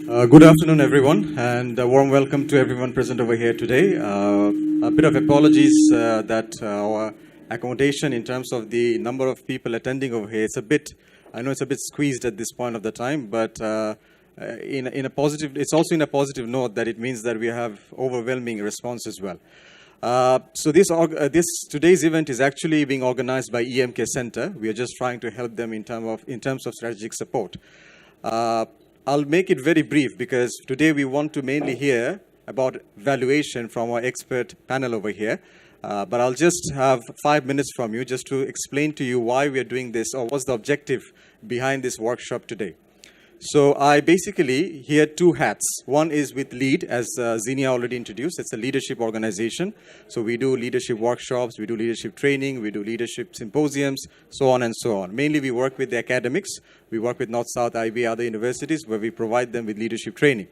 Good afternoon, everyone, and a warm welcome to everyone present over here today. A bit of apologies that our accommodation in terms of the number of people attending over here, I know it's a bit squeezed at this point of the time, but in a positive, it's also in a positive note that it means that we have overwhelming response as well. So today's event is actually being organized by EMK Center. We are just trying to help them in terms of strategic support. I'll make it very brief because today we want to mainly hear about valuation from our expert panel over here. But I'll just have 5 minutes from you just to explain to you why we are doing this or what's the objective behind this workshop today. So I basically hear two hats. One is with LEAD, as Zinia already introduced. It's a leadership organization. So we do leadership workshops, we do leadership training, we do leadership symposiums, so on and so on. Mainly we work with the academics. We work with North-South IB, other universities, where we provide them with leadership training.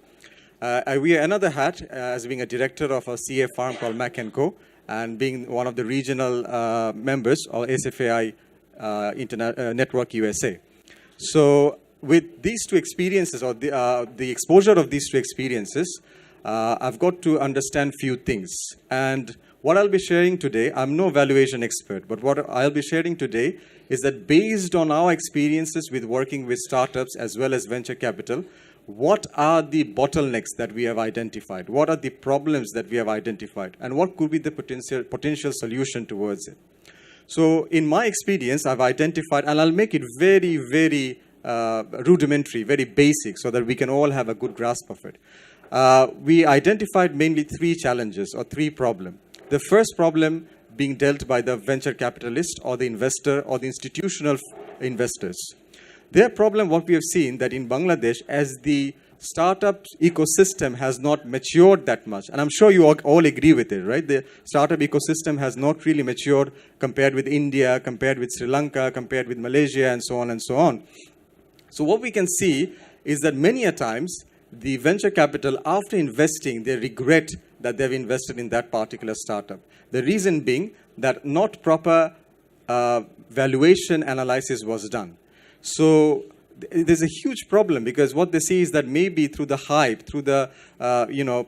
I wear another hat as being a director of a CA firm called Mac & Co. and being one of the regional members of SFAI Network USA. So with these two experiences, or the exposure of these two experiences, I've got to understand few things. And what I'll be sharing today, I'm no valuation expert, but what I'll be sharing today is that based on our experiences with working with startups as well as venture capital, what are the bottlenecks that we have identified? What are the problems that we have identified? And what could be the potential solution towards it? So in my experience, I've identified, and I'll make it very, very rudimentary, very basic, so that we can all have a good grasp of it. We identified mainly three challenges or three problems. The first problem being dealt by the venture capitalist or the investor or the institutional investors. Their problem, what we have seen, that in Bangladesh, as the startup ecosystem has not matured that much, and I'm sure you all agree with it, right? The startup ecosystem has not really matured compared with India, compared with Sri Lanka, compared with Malaysia, and so on and so on. So what we can see is that many a times, the venture capital, after investing, they regret that they've invested in that particular startup. The reason being that not proper valuation analysis was done. So there's a huge problem because what they see is that maybe through the hype, through the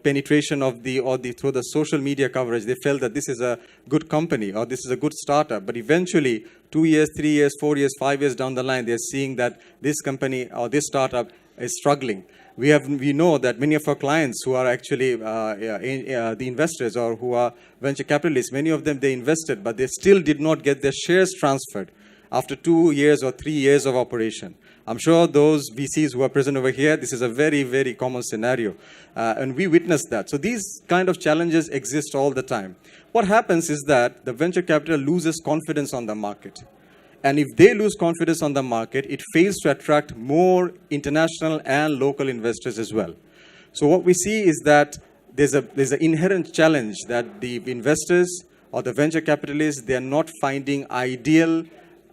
penetration of through the social media coverage, they felt that this is a good company or this is a good startup. But eventually, 2 years, 3 years, 4 years, 5 years down the line, they're seeing that this company or this startup is struggling. We know that many of our clients who are actually the investors or who are venture capitalists, many of them, they invested, but they still did not get their shares transferred after 2 years or 3 years of operation. I'm sure those VCs who are present over here, this is a very, very common scenario. And we witnessed that. So these kind of challenges exist all the time. What happens is that the venture capital loses confidence on the market. And if they lose confidence on the market, it fails to attract more international and local investors as well. So what we see is that there's an inherent challenge that the investors or the venture capitalists, they are not finding ideal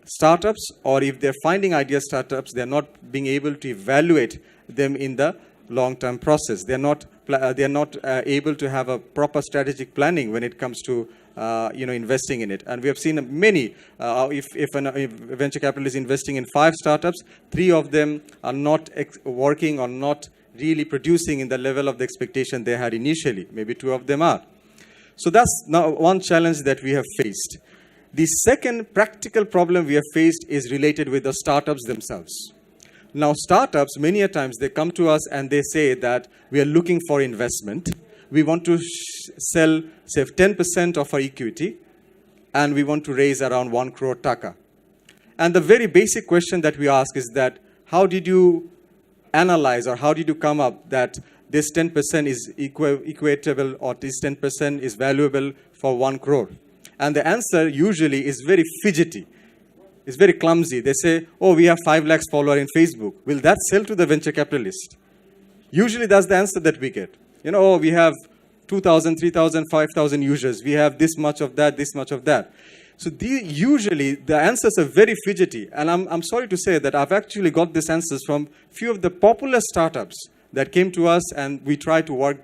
startups, or if they're finding ideal startups, they're not being able to evaluate them in the long-term process. They're not able to have a proper strategic planning when it comes to investing in it. And we have seen many, if a venture capital is investing in 5 startups, 3 of them are not working or not really producing in the level of the expectation they had initially. Maybe 2 of them are. So that's now one challenge that we have faced. The second practical problem we have faced is related with the startups themselves. Now, startups, many a times, they come to us and they say that we are looking for investment. We want to sell, say, 10% of our equity, and we want to raise around 1 crore taka. And the very basic question that we ask is that, how did you analyze or how did you come up that this 10% is equatable or this 10% is valuable for 1 crore? And the answer usually is very fidgety. It's very clumsy. They say, oh, we have 5 lakhs followers in Facebook. Will that sell to the venture capitalist? Usually that's the answer that we get. Oh, we have 2,000, 3,000, 5,000 users. We have this much of that, this much of that. So usually the answers are very fidgety. And I'm sorry to say that I've actually got these answers from few of the popular startups that came to us, and we try to work,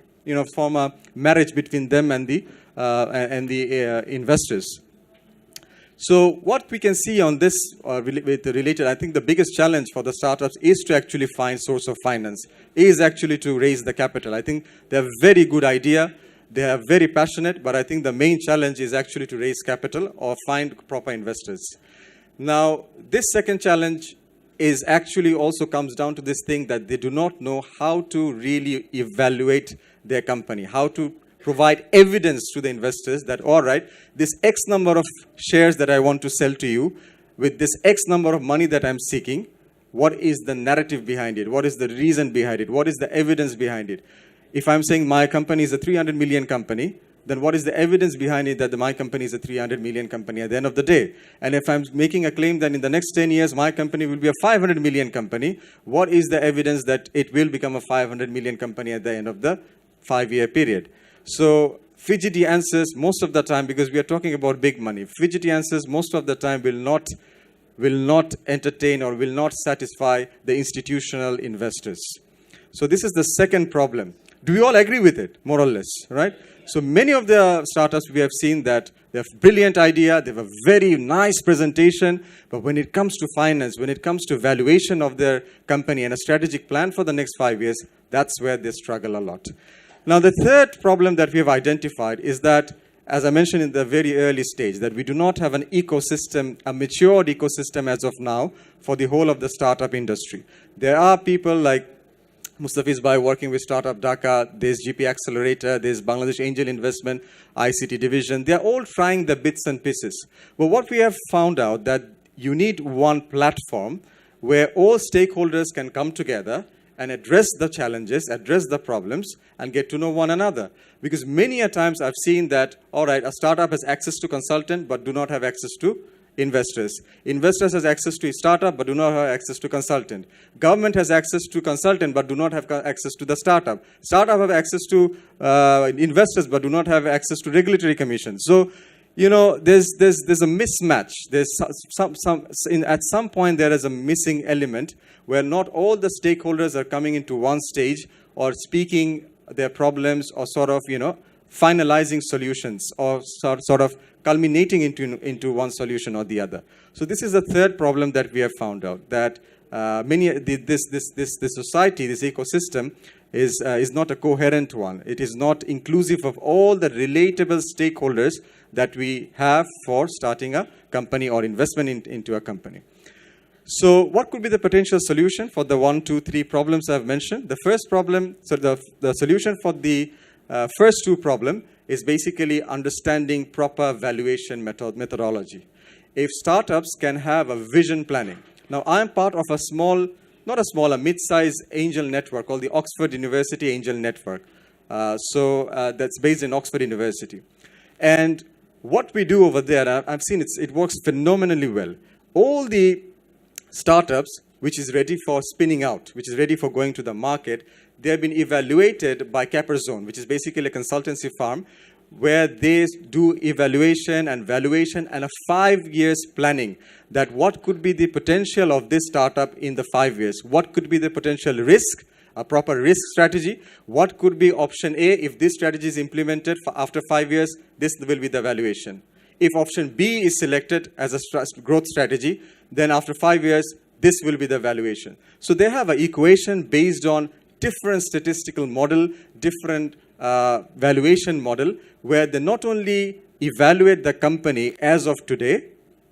form a marriage between them and the investors. So what we can see on this related, I think the biggest challenge for the startups is to actually find source of finance, is actually to raise the capital. I think they have a very good idea, they are very passionate, but I think the main challenge is actually to raise capital or find proper investors. Now, this second challenge is actually also comes down to this thing that they do not know how to really evaluate their company, how to provide evidence to the investors that, all right, this X number of shares that I want to sell to you, with this X number of money that I'm seeking, what is the narrative behind it? What is the reason behind it? What is the evidence behind it? If I'm saying my company is a 300 million company, then what is the evidence behind it that my company is a 300 million company at the end of the day? And if I'm making a claim that in the next 10 years, my company will be a 500 million company, what is the evidence that it will become a 500 million company at the end of the 5-year period? So fidgety answers most of the time, because we are talking about big money, fidgety answers most of the time will not entertain or will not satisfy the institutional investors. So this is the second problem. Do we all agree with it, more or less, right? So many of the startups we have seen that they have a brilliant idea, they have a very nice presentation, but when it comes to finance, when it comes to valuation of their company and a strategic plan for the next 5 years, that's where they struggle a lot. Now, the third problem that we have identified is that, as I mentioned in the very early stage, that we do not have an ecosystem, a matured ecosystem as of now for the whole of the startup industry. There are people like Mustafiz Bhai working with Startup Dhaka, there's GP Accelerator, there's Bangladesh Angel Investment, ICT Division. They're all trying the bits and pieces. But what we have found out that you need one platform where all stakeholders can come together and address the challenges, address the problems, and get to know one another. Because many a times I've seen that, all right, a startup has access to consultant, but do not have access to investors. Investors has access to a startup, but do not have access to consultant. Government has access to consultant, but do not have access to the startup. Startup have access to investors, but do not have access to regulatory commission. So, you know, there's a mismatch. At some point there is a missing element where not all the stakeholders are coming into one stage or speaking their problems or sort of, you know, finalizing solutions or sort of culminating into one solution or the other. So this is the third problem that we have found out, that this society, this ecosystem is not a coherent one. It is not inclusive of all the relatable stakeholders that we have for starting a company or investment into a company. So what could be the potential solution for the 1, 2, 3 problems I've mentioned? The first problem, so the solution for the first two problems is basically understanding proper valuation methodology. If startups can have a vision planning. Now, I'm part of a small, not a small, a mid-sized angel network called the Oxford University Angel Network. That's based in Oxford University. And what we do over there, I've seen it works phenomenally well. All the startups which is ready for spinning out, which is ready for going to the market, they have been evaluated by Pearson, which is basically a consultancy firm, where they do evaluation and valuation and a 5 years planning, that what could be the potential of this startup in the 5 years, what could be the potential risk, a proper risk strategy, what could be option A, if this strategy is implemented after 5 years, this will be the valuation. If option B is selected as a growth strategy, then after 5 years, this will be the valuation. So they have an equation based on different statistical model, different valuation model, where they not only evaluate the company as of today,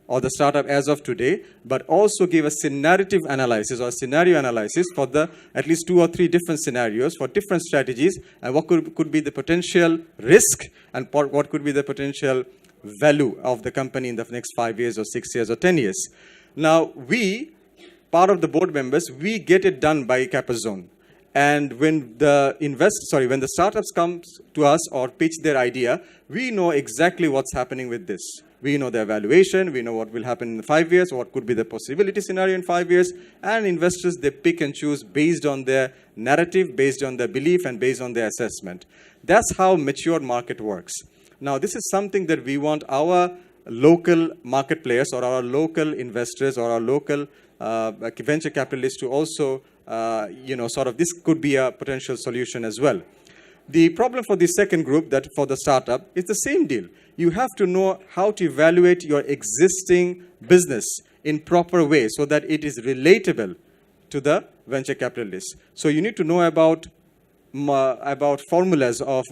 or the startup as of today, but also give a narrative analysis or scenario analysis for the at least 2 or 3 different scenarios for different strategies, and what could be the potential risk and what could be the potential value of the company in the next 5 years or 6 years or 10 years. Now, part of the board members, we get it done by Capazone. And when the startups come to us or pitch their idea, we know exactly what's happening with this. We know the evaluation, we know what will happen in 5 years, what could be the possibility scenario in 5 years, and investors, they pick and choose based on their narrative, based on their belief, and based on their assessment. That's how mature market works. Now, this is something that we want our local market players or our local investors or our local venture capitalists to also, this could be a potential solution as well. The problem for the second group, that for the startup, is the same deal. You have to know how to evaluate your existing business in proper way so that it is relatable to the venture capitalists. So you need to know about formulas of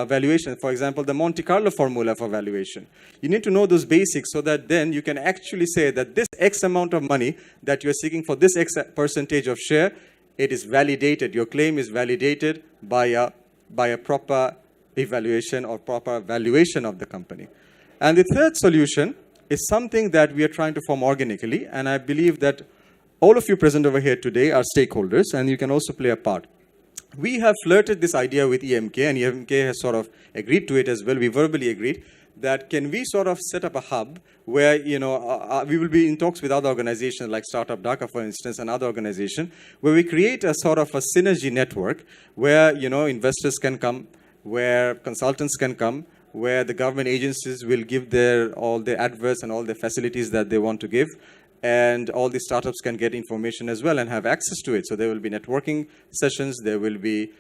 valuation. For example, the Monte Carlo formula for valuation. You need to know those basics so that then you can actually say that this X amount of money that you're seeking for this X percentage of share, it is validated. Your claim is validated by a proper evaluation or proper valuation of the company. And the third solution is something that we are trying to form organically, and I believe that all of you present over here today are stakeholders, and you can also play a part. We have flirted this idea with EMK, and EMK has sort of agreed to it as well. We verbally agreed that can we sort of set up a hub where, you know, we will be in talks with other organizations like Startup Dhaka, for instance, and other organizations, where we create a sort of a synergy network where, you know, investors can come, where consultants can come, where the government agencies will give all their adverts and all the facilities that they want to give, and all the startups can get information as well and have access to it. So there will be networking sessions, there will be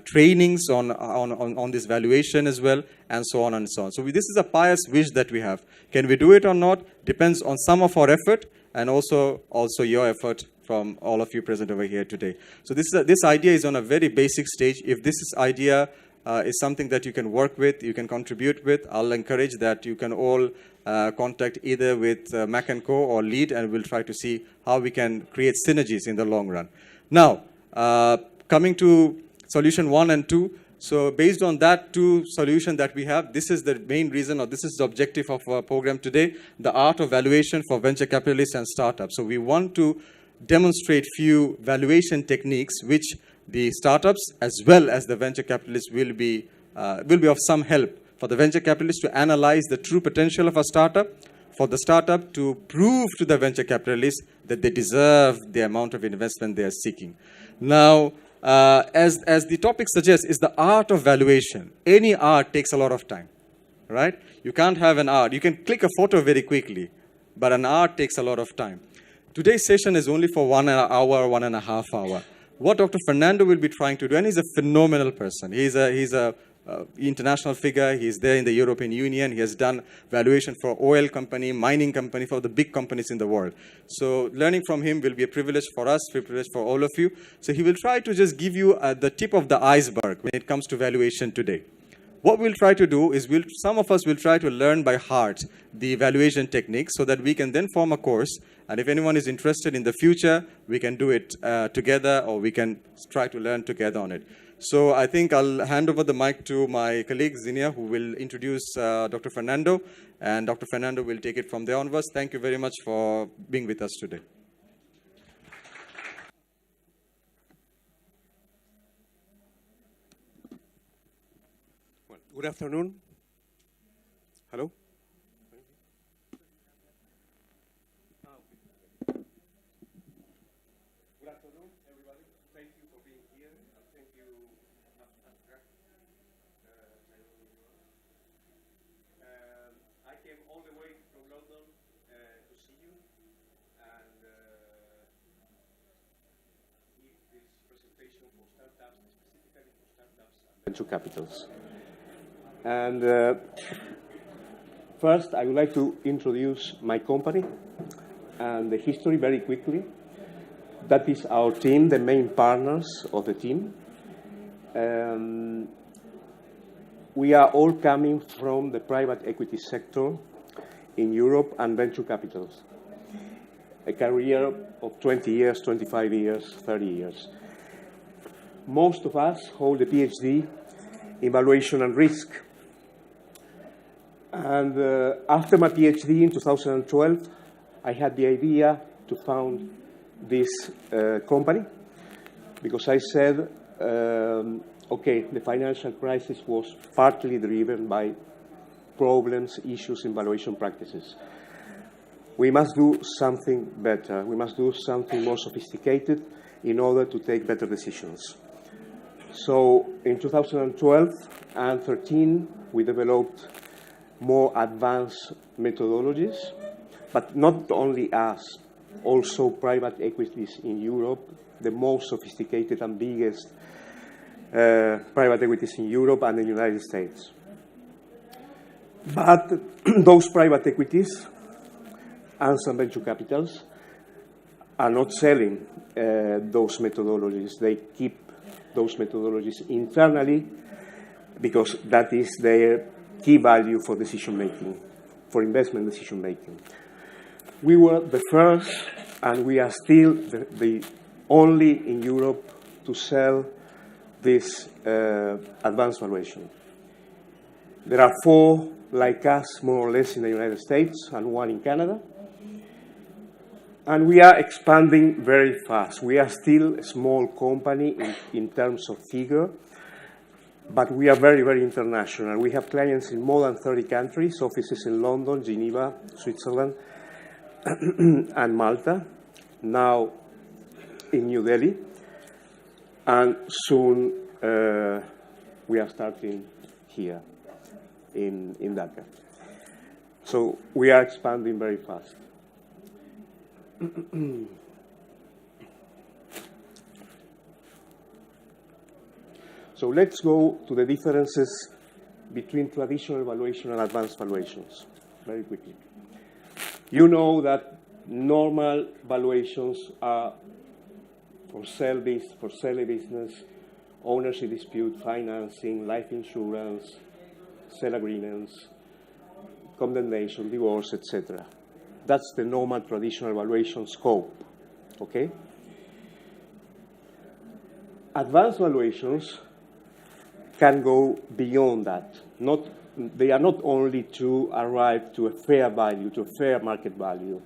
trainings on this valuation as well, and so on and so on. So this is a pious wish that we have. Can we do it or not? Depends on some of our effort and also your effort from all of you present over here today. So this idea is on a very basic stage. If this idea is something that you can work with, you can contribute with, I'll encourage that you can all contact either with Mac & Co or Lead, and we'll try to see how we can create synergies in the long run. Now, coming to solution 1 and 2. So based on that 2 solution that we have, this is the main reason, or this is the objective of our program today, the art of valuation for venture capitalists and startups. So we want to demonstrate few valuation techniques which the startups as well as the venture capitalists will be of some help for the venture capitalists to analyze the true potential of a startup, for the startup to prove to the venture capitalists that they deserve the amount of investment they are seeking. Now, as the topic suggests, is the art of valuation. Any art takes a lot of time, right? You can't have an art. You can click a photo very quickly, but an art takes a lot of time. Today's session is only for 1 hour, 1.5 hours. What Dr. Fernando will be trying to do, and he's a phenomenal person. He's a international figure. He's there in the European Union. He has done valuation for oil company, mining company, for the big companies in the world. So learning from him will be a privilege for us, a privilege for all of you. So he will try to just give you the tip of the iceberg when it comes to valuation today. What we'll try to do is some of us will try to learn by heart the evaluation techniques so that we can then form a course. And if anyone is interested in the future, we can do it together, or we can try to learn together on it. So I think I'll hand over the mic to my colleague, Zinia, who will introduce Dr. Fernando. And Dr. Fernando will take it from there onwards. Thank you very much for being with us today. Well, good afternoon. Hello. Good afternoon, everybody. Thank you for being here, and thank you, I came all the way from London to see you and give this presentation for startups, specifically for startups and venture capitals. And first, I would like to introduce my company and the history very quickly. That is our team, the main partners of the team. We are all coming from the private equity sector in Europe and venture capitals. A career of 20 years, 25 years, 30 years. Most of us hold a PhD in valuation and risk. And after my PhD in 2012, I had the idea to found this company because I said, okay, the financial crisis was partly driven by problems, issues in valuation practices. We must do something better. We must do something more sophisticated in order to take better decisions. So in 2012 and 2013, we developed more advanced methodologies, but not only us, also private equities in Europe, the most sophisticated and biggest private equities in Europe and the United States. But those private equities and some venture capitals are not selling those methodologies. They keep those methodologies internally because that is their key value for decision making, for investment decision making. We were the first, and we are still the only in Europe to sell this advanced valuation. There are 4 like us, more or less, in the United States and 1 in Canada. And we are expanding very fast. We are still a small company in terms of figure, but we are very, very international. We have clients in more than 30 countries, offices in London, Geneva, Switzerland, and Malta, now in New Delhi. And soon we are starting here in Dhaka. So we are expanding very fast. So let's go to the differences between traditional valuation and advanced valuations very quickly. You know that normal valuations are for sale business, ownership dispute, financing, life insurance, sale agreements, condemnation, divorce, etc. That's the normal traditional valuation scope, okay? Advanced valuations can go beyond that. They are not only to arrive to a fair value, to a fair market value.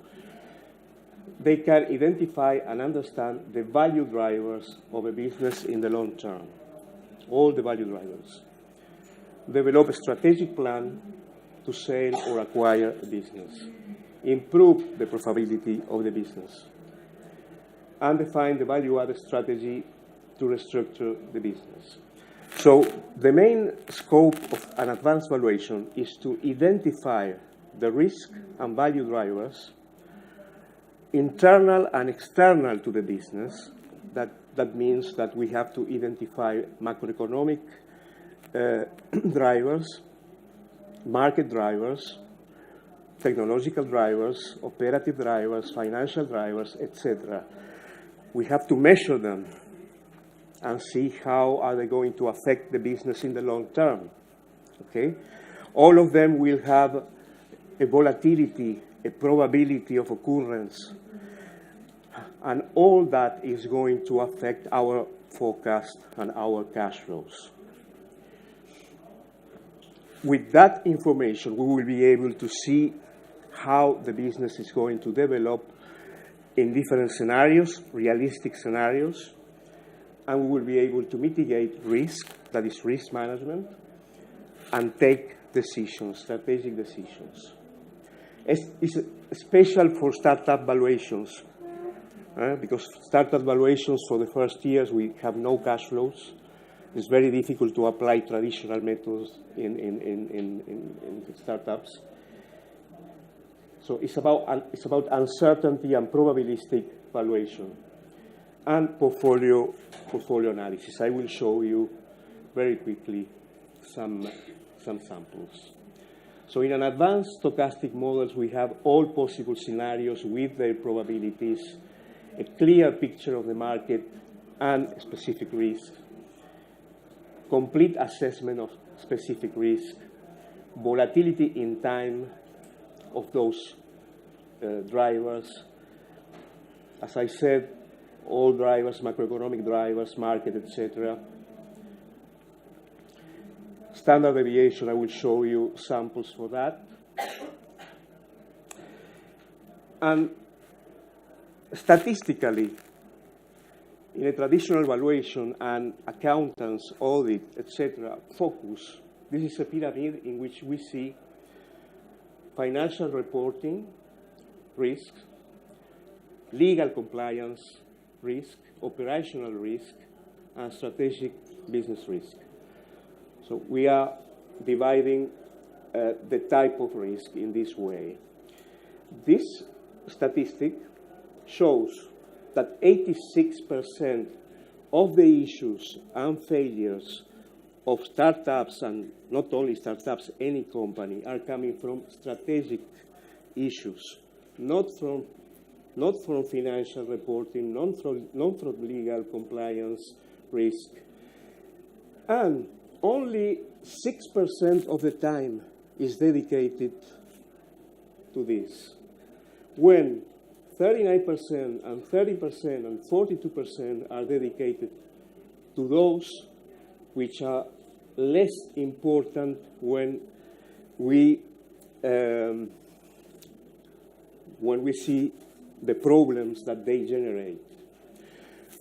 They can identify and understand the value drivers of a business in the long term, all the value drivers. Develop a strategic plan to sell or acquire a business. Improve the profitability of the business. And define the value-added strategy to restructure the business. So the main scope of an advanced valuation is to identify the risk and value drivers, internal and external to the business. That means that we have to identify macroeconomic drivers, market drivers, technological drivers, operative drivers, financial drivers, etc. We have to measure them and see how are they going to affect the business in the long term, okay? All of them will have a volatility, a probability of occurrence, and all that is going to affect our forecast and our cash flows. With that information, we will be able to see how the business is going to develop in different scenarios, realistic scenarios, and we will be able to mitigate risk, that is risk management, and take decisions, strategic decisions. It's special for startup valuations, because startup valuations for the first years, we have no cash flows. It's very difficult to apply traditional methods in startups. So it's about uncertainty and probabilistic valuation and portfolio analysis. I will show you very quickly some samples. So in an advanced stochastic models, we have all possible scenarios with their probabilities, a clear picture of the market and specific risk, complete assessment of specific risk, volatility in time of those drivers. As I said, all drivers, macroeconomic drivers, market, etc. Standard deviation, I will show you samples for that. And statistically, in a traditional valuation and accountants, audit, etc., focus, this is a pyramid in which we see financial reporting, risk, legal compliance, risk, operational risk, and strategic business risk. So we are dividing the type of risk in this way. This statistic shows that 86% of the issues and failures of startups, and not only startups, any company, are coming from strategic issues, not from financial reporting, not from legal compliance risk. And only 6% of the time is dedicated to this, when 39% and 30% and 42% are dedicated to those which are less important when we see the problems that they generate.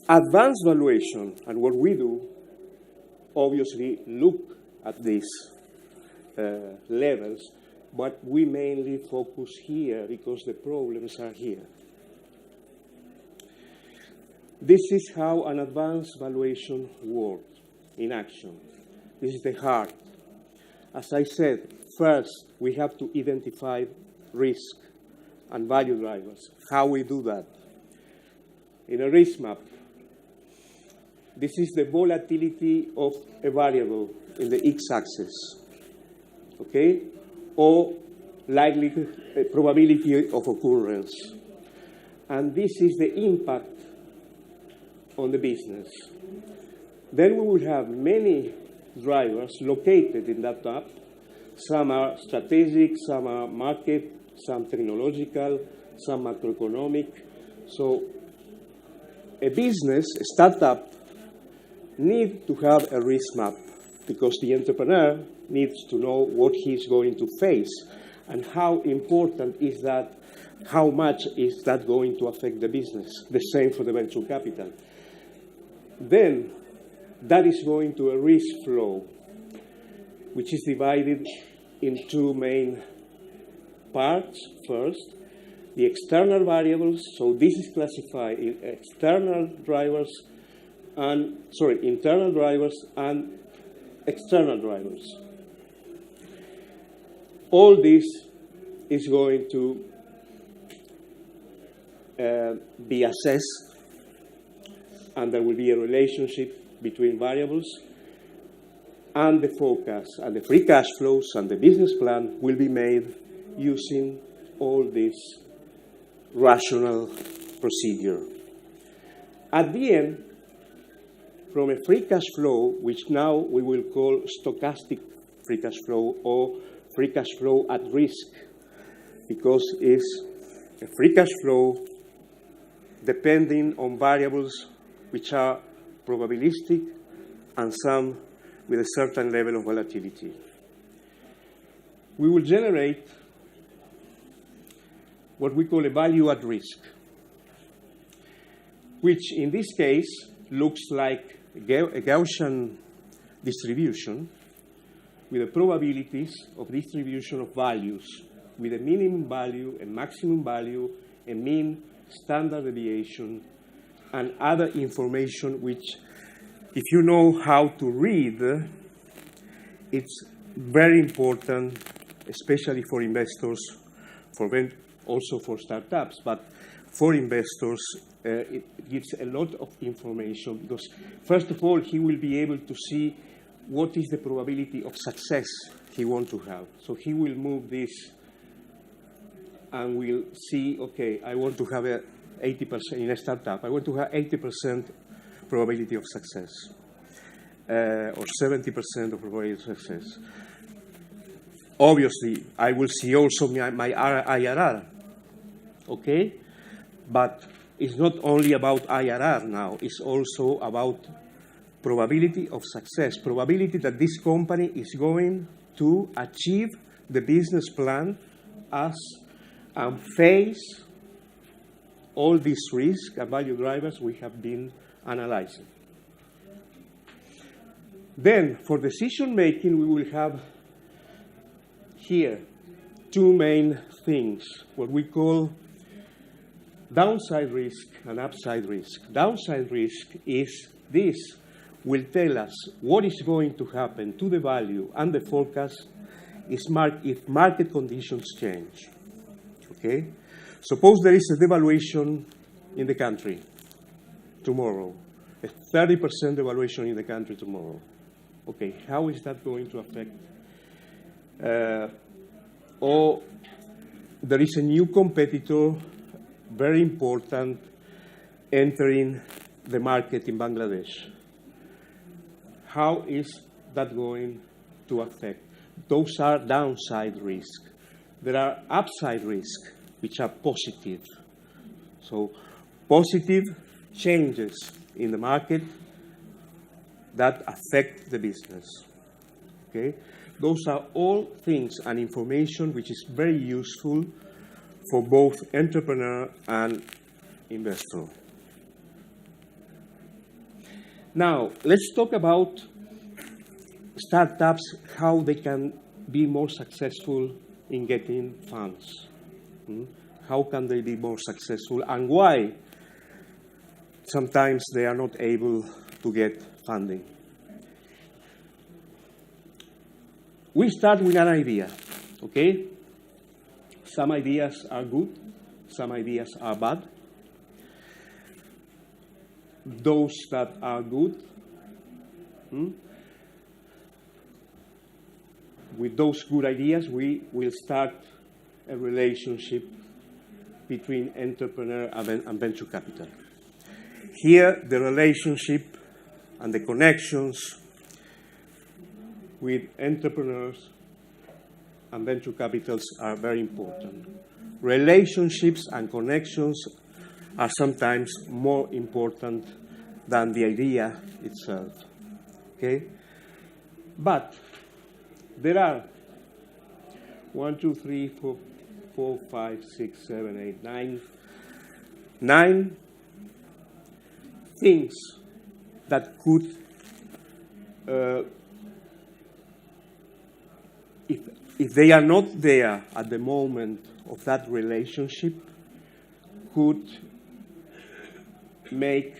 Advanced valuation, and what we do, obviously look at these levels, but we mainly focus here because the problems are here. This is how an advanced valuation works in action. This is the heart. As I said, first, we have to identify risk and value drivers. How we do that? In a risk map, this is the volatility of a variable in the x-axis, okay? Or likelihood, probability of occurrence. And this is the impact on the business. Then we will have many drivers located in that map. Some are strategic, some are market, some technological, some macroeconomic. So a business, a startup, needs to have a risk map because the entrepreneur needs to know what he's going to face and how important is that, how much is that going to affect the business. The same for the venture capital. Then that is going to a risk flow, which is divided in two main parts. First, the external variables. So this is classified in internal drivers and external drivers. All this is going to be assessed, and there will be a relationship between variables, and the forecast and the free cash flows and the business plan will be made using all this rational procedure. At the end, from a free cash flow, which now we will call stochastic free cash flow or free cash flow at risk, because it's a free cash flow depending on variables which are probabilistic and some with a certain level of volatility. We will generate what we call a value at risk, which in this case looks like a Gaussian distribution with the probabilities of distribution of values, with a minimum value, a maximum value, a mean, standard deviation, and other information which, if you know how to read, it's very important, especially for investors, also for startups, but for investors, it gives a lot of information because, first of all, he will be able to see what is the probability of success he wants to have. So he will move this and will see, okay, I want to have a 80% in a startup. I want to have 80% probability of success, or 70% of probability of success. Obviously, I will see also my IRR, okay? But it's not only about IRR now, it's also about probability of success, probability that this company is going to achieve the business plan and face all these risks and value drivers we have been analyzing. Then, for decision making, we will have here two main things, what we call downside risk and upside risk. Downside risk is this will tell us what is going to happen to the value and the forecast if market conditions change. Okay? Suppose there is a devaluation in the country tomorrow, a 30% devaluation in the country tomorrow. Okay, how is that going to affect? Or there is a new competitor, very important, entering the market in Bangladesh. How is that going to affect? Those are downside risks. There are upside risks, which are positive. So positive changes in the market that affect the business. Okay? Those are all things and information which is very useful for both entrepreneur and investor. Now, let's talk about startups, how they can be more successful in getting funds. How can they be more successful, and why sometimes they are not able to get funding. We start with an idea, okay? Some ideas are good, some ideas are bad. Those that are good, with those good ideas, we will start a relationship between entrepreneur and venture capital. Here, the relationship and the connections with entrepreneurs and venture capitals are very important. Relationships and connections are sometimes more important than the idea itself. Okay? But there are 1, 2, 3, 4, 5, 6, 7, 8, 9 things that could, if they are not there at the moment of that relationship, could make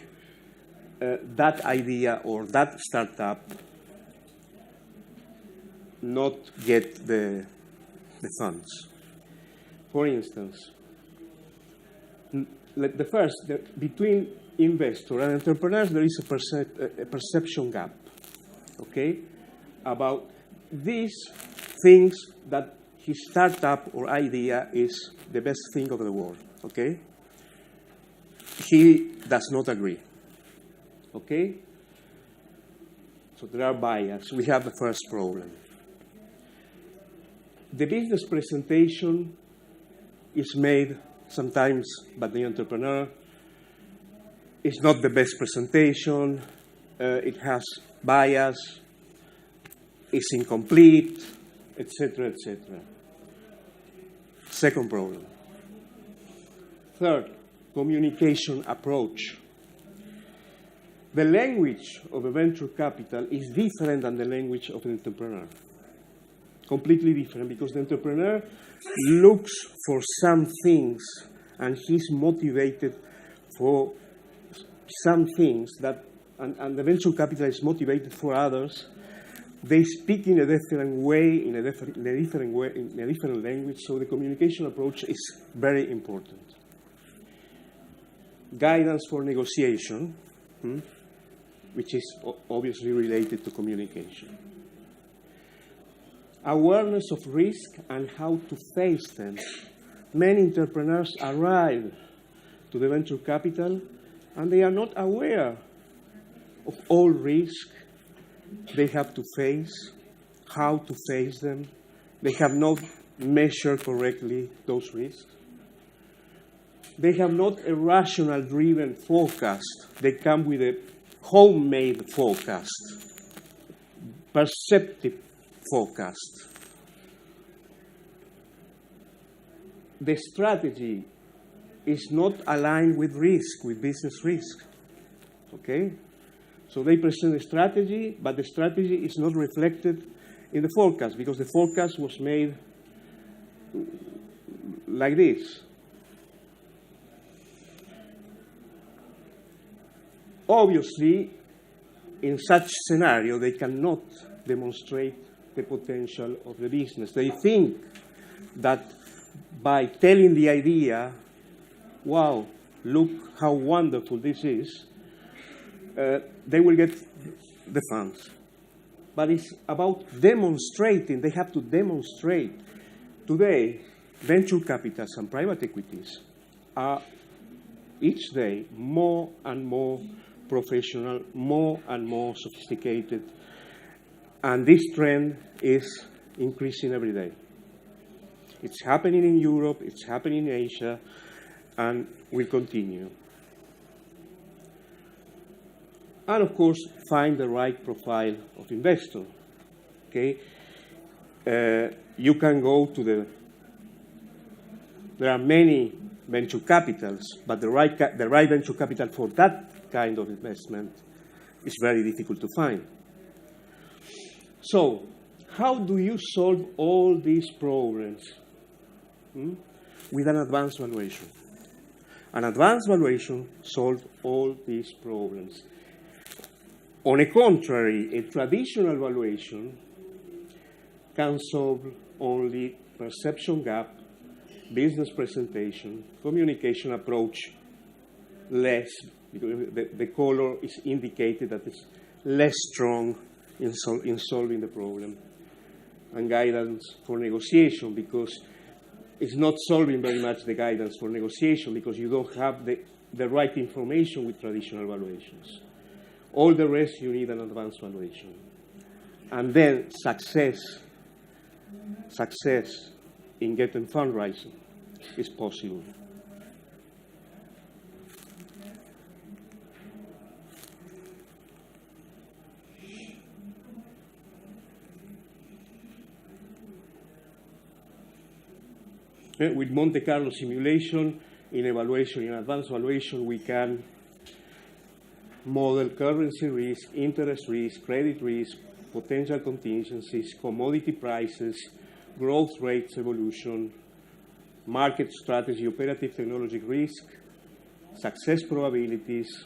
that idea or that startup not get the funds. For instance, between investor and entrepreneurs, there is a perception gap, okay, about these things that his startup or idea is the best thing of the world, okay? He does not agree, okay? So there are bias. We have the first problem. The business presentation is made sometimes by the entrepreneur. It's not the best presentation. It has bias. It's incomplete, etc., etc. Second problem. Third, communication approach. The language of a venture capital is different than the language of an entrepreneur. Completely different, because the entrepreneur looks for some things and he's motivated for some things that, and the venture capital is motivated for others. They speak in a different way, in a different language, so the communication approach is very important. Guidance for negotiation, which is obviously related to communication. Awareness of risk and how to face them. Many entrepreneurs arrive to the venture capital and they are not aware of all risk they have to face, how to face them. They have not measured correctly those risks. They have not a rational driven forecast. They come with a homemade forecast, perceptive forecast. The strategy is not aligned with risk, with business risk. Okay? So they present a strategy, but the strategy is not reflected in the forecast, because the forecast was made like this. Obviously, in such scenario, they cannot demonstrate the potential of the business. They think that by telling the idea, wow, look how wonderful this is, they will get the funds. But it's about demonstrating. They have to demonstrate. Today, venture capitals and private equities are each day more and more professional, more and more sophisticated, and this trend is increasing every day. It's happening in Europe, it's happening in Asia, and will continue. And of course, find the right profile of investor. Okay, you can go to there are many venture capitals, but the right venture capital for that kind of investment is very difficult to find. So, how do you solve all these problems? With an advanced valuation. An advanced valuation solves all these problems. On the contrary, a traditional valuation can solve only perception gap, business presentation, communication approach, less, because the color is indicated that it's less strong in solving the problem, and guidance for negotiation, because it's not solving very much the guidance for negotiation, because you don't have the right information with traditional valuations. All the rest, you need an advanced valuation. And then success in getting fundraising is possible. With Monte Carlo simulation, in evaluation, in advanced valuation, we can model currency risk, interest risk, credit risk, potential contingencies, commodity prices, growth rates evolution, market strategy, operative technology risk, success probabilities,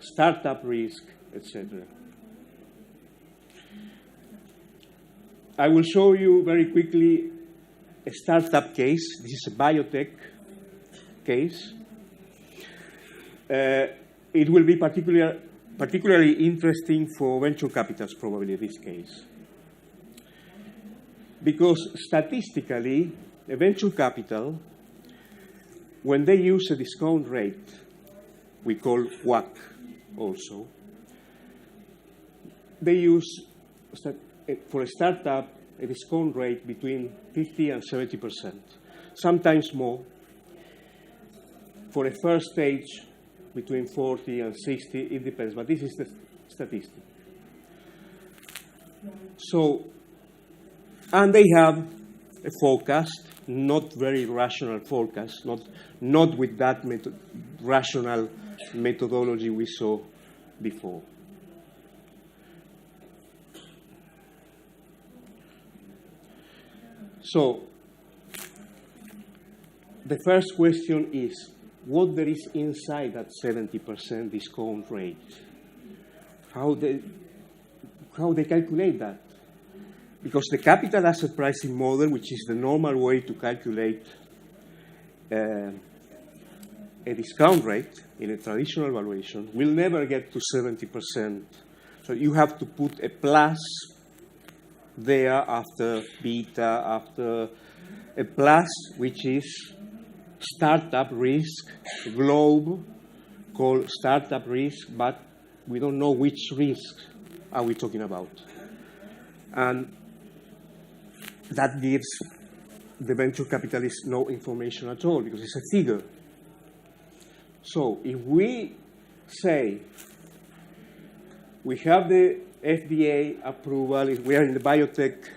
startup risk, etc. I will show you very quickly a startup case. This is a biotech case. It will be particularly interesting for venture capitals, probably, this case. Because statistically, a venture capital, when they use a discount rate, we call WACC also, they use, for a startup, a discount rate between 50 and 70%, sometimes more. For a first stage, between 40 and 60, it depends, but this is the statistic. So, and they have a forecast, not very rational forecast, not with that rational methodology we saw before. So, the first question is, what there is inside that 70% discount rate? How they calculate that? Because the capital asset pricing model, which is the normal way to calculate a discount rate in a traditional valuation, will never get to 70%. So you have to put a plus there after beta, after a plus, which is startup risk, globe called startup risk, but we don't know which risk are we talking about. And that gives the venture capitalist no information at all, because it's a figure. So if we say we have the FDA approval, we are in the biotech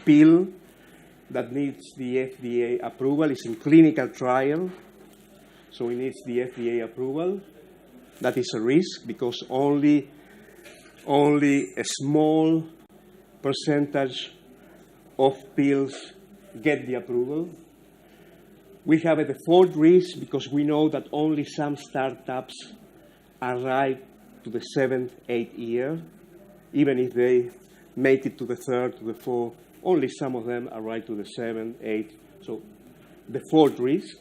pill that needs the FDA approval, it's in clinical trial, so it needs the FDA approval. That is a risk, because only a small percentage of pills get the approval. We have a default risk, because we know that only some startups arrive to the 7th, 8th year. Even if they make it to the 3rd, to the 4th, only some of them arrive to the 7th, 8th. So default risk,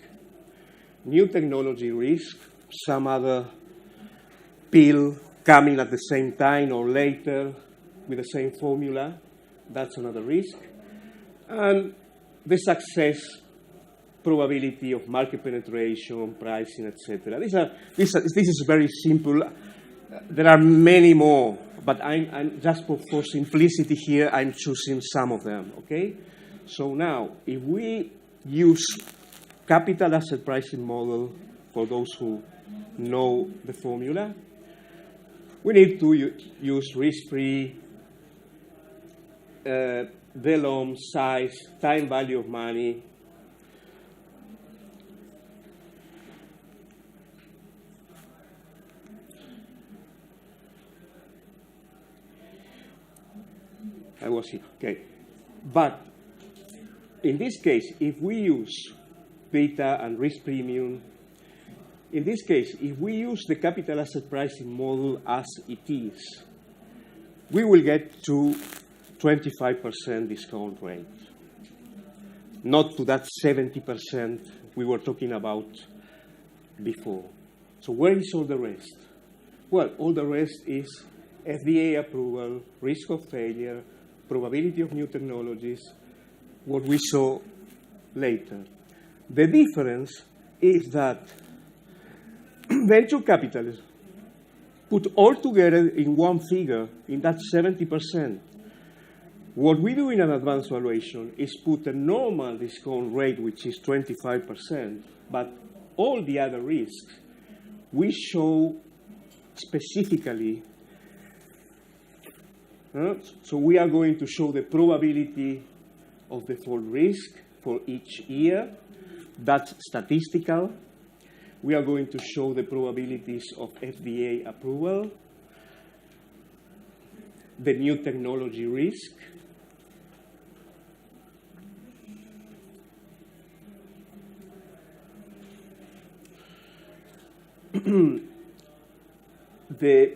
new technology risk, some other pill coming at the same time or later with the same formula. That's another risk. And the success probability of market penetration, pricing, etc. This is very simple. There are many more, but I'm just for simplicity here, I'm choosing some of them, okay? So now, if we use capital asset pricing model, for those who know the formula, we need to use risk-free, volume, size, time value of money. I was here, okay. But in this case, if we use beta and risk premium, in this case, if we use the capital asset pricing model as it is, we will get to 25% discount rate, not to that 70% we were talking about before. So where is all the rest? Well, all the rest is FDA approval, risk of failure, probability of new technologies, what we saw later. The difference is that venture capitalists put all together in one figure, in that 70%. What we do in an advanced valuation is put a normal discount rate, which is 25%, but all the other risks we show specifically. So we are going to show the probability of default risk for each year. That's statistical. We are going to show the probabilities of FDA approval, the new technology risk, the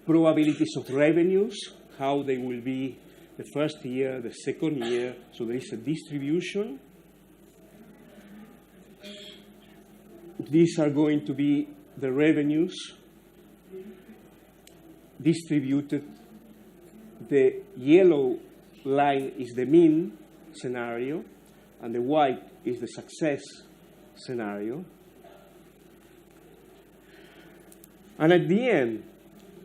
probabilities of revenues, how they will be the first year, the second year, so there is a distribution. These are going to be the revenues distributed. The yellow line is the mean scenario, and the white is the success scenario. And at the end,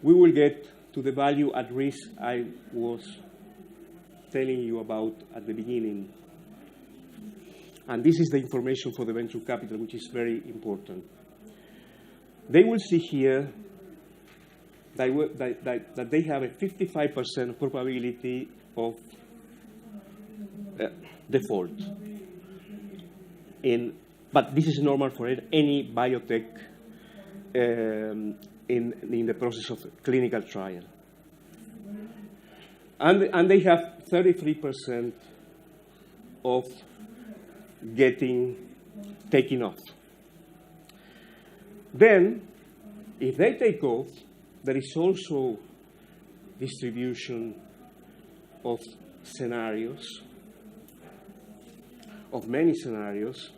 we will get to the value at risk I was telling you about at the beginning. And this is the information for the venture capital, which is very important. They will see here that they have a 55% probability of default. But this is normal for any biotech in the process of clinical trial. And they have 33% of taking off. Then, if they take off, there is also distribution of scenarios, of many scenarios,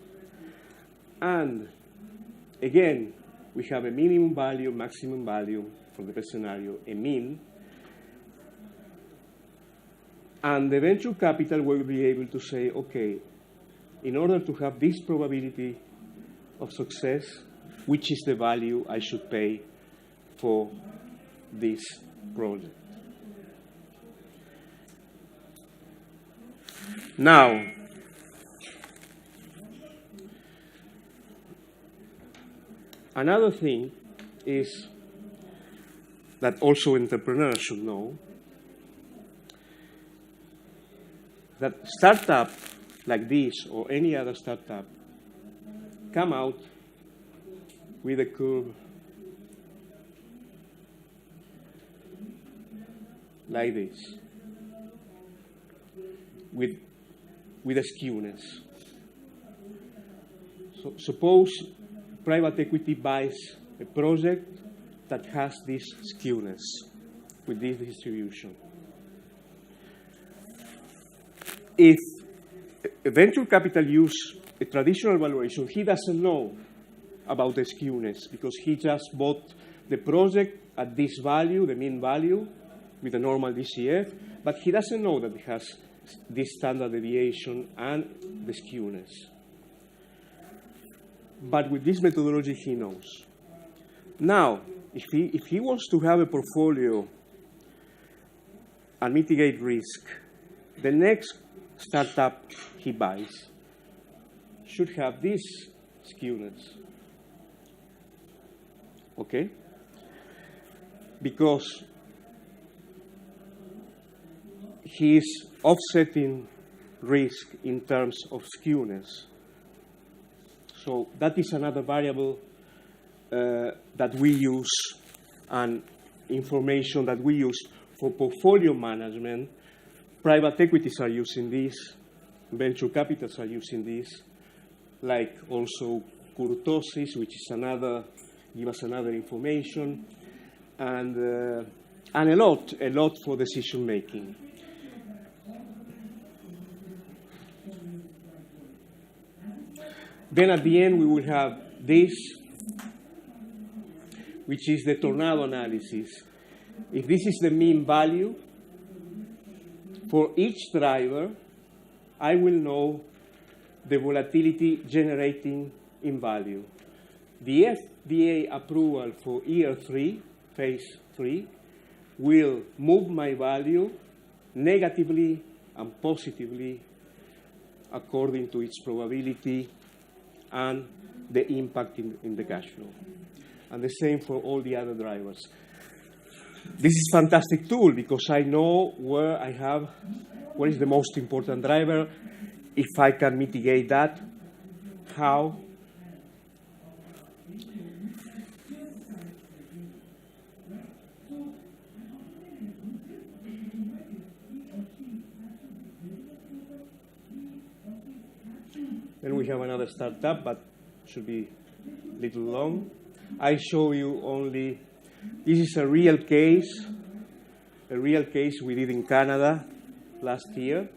and again, we have a minimum value, maximum value for the best scenario, a mean, and the venture capital will be able to say, okay, in order to have this probability of success, which is the value I should pay for this project? Now, another thing is that also entrepreneurs should know that startup like this or any other startup come out with a curve like this, with a skewness. So suppose private equity buys a project that has this skewness with this distribution. If a venture capital uses a traditional valuation, he doesn't know about the skewness because he just bought the project at this value, the mean value, with a normal DCF, but he doesn't know that it has this standard deviation and the skewness. But with this methodology, he knows. Now, if he wants to have a portfolio and mitigate risk, the next startup he buys should have this skewness. Okay? Because he is offsetting risk in terms of skewness. So that is another variable that we use and information that we use for portfolio management. Private equities are using this. Venture capitals are using this. Like also kurtosis, which is another, give us another information. And a lot for decision making. Then at the end, we will have this, which is the tornado analysis. If this is the mean value, for each driver, I will know the volatility generating in value. The FDA approval for year 3, phase 3, will move my value negatively and positively according to its probability and the impact in the cash flow. And the same for all the other drivers. This is a fantastic tool because I know where is the most important driver, if I can mitigate that, how. Then we have another startup, but should be a little long. I show you only, this is a real case we did in Canada last year.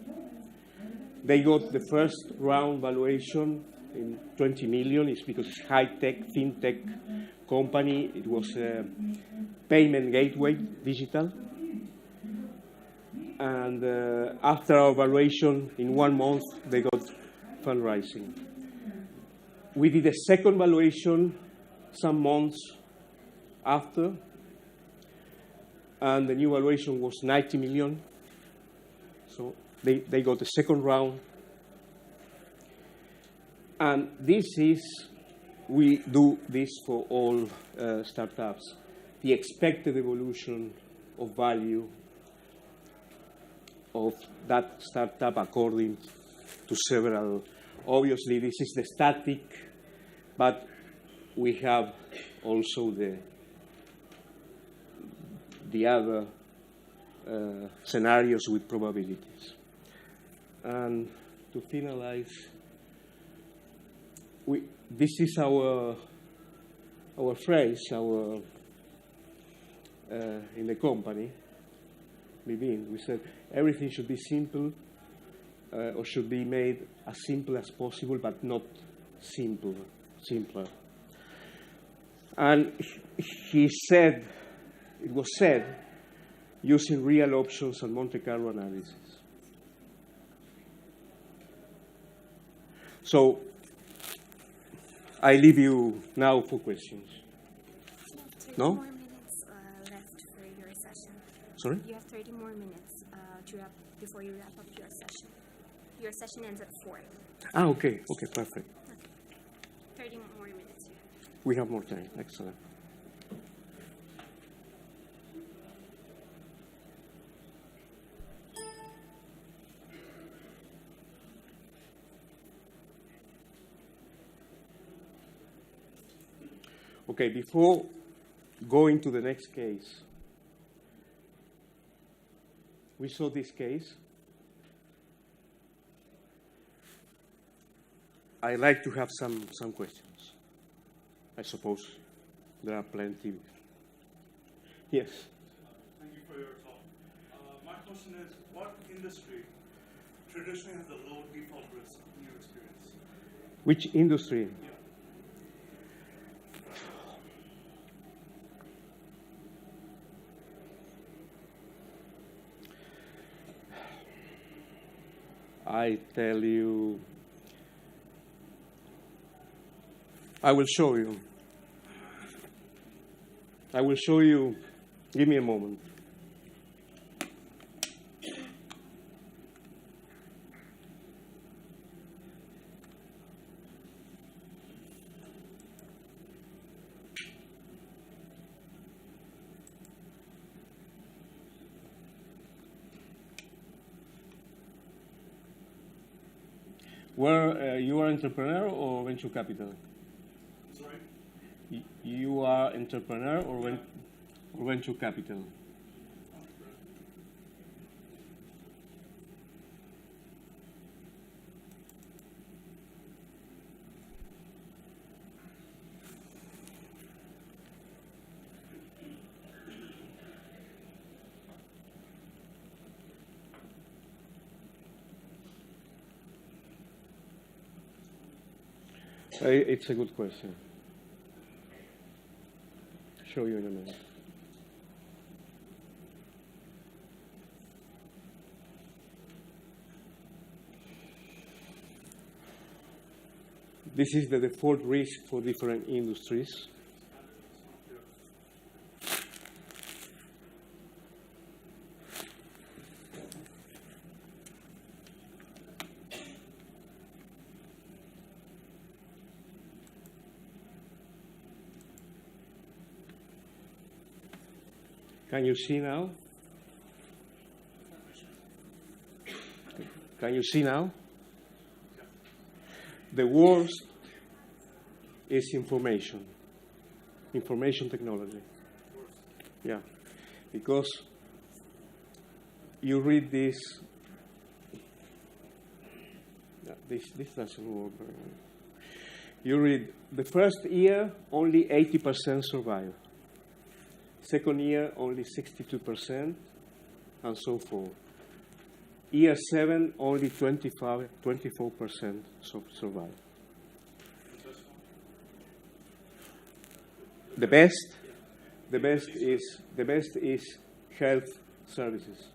They got the first round valuation in 20 million. It's because it's high-tech, fintech company. It was a payment gateway, digital. And after our valuation, in 1 month, they got fundraising. We did a second valuation some months after, and the new valuation was 90 million. So they got the second round. And we do this for all startups. The expected evolution of value of that startup according to several. Obviously, this is the static, but we have also the other scenarios with probabilities. And to finalize, this is our phrase, in the company. We said everything should be simple, or should be made as simple as possible, but not simpler. And it was said, using real options and Monte Carlo analysis. So I leave you now for questions. You have 30 No? more minutes left for your session. Sorry? You have 30 more minutes before you wrap up your session. Your session ends at 4. Okay, perfect. Okay. 30 more minutes you have. We have more time. Excellent. Okay, before going to the next case, we saw this case. I like to have some questions. I suppose there are plenty. Yes. Thank you for your talk. My question is, what industry traditionally has a low default risk in your experience? Which industry? Yeah. I tell you, I will show you. I will show you. Give me a moment. Where you are entrepreneur or venture capital? Sorry? You are entrepreneur or venture capital? It's a good question. Show you in a minute. This is the default risk for different industries. Can you see now? Can you see now? The worst is information technology. Yeah, because you read this. Yeah, this doesn't work very well. You read the first year only 80% survive. Second year, only 62%, and so forth. Year 7, only 24% survive. The best is health services.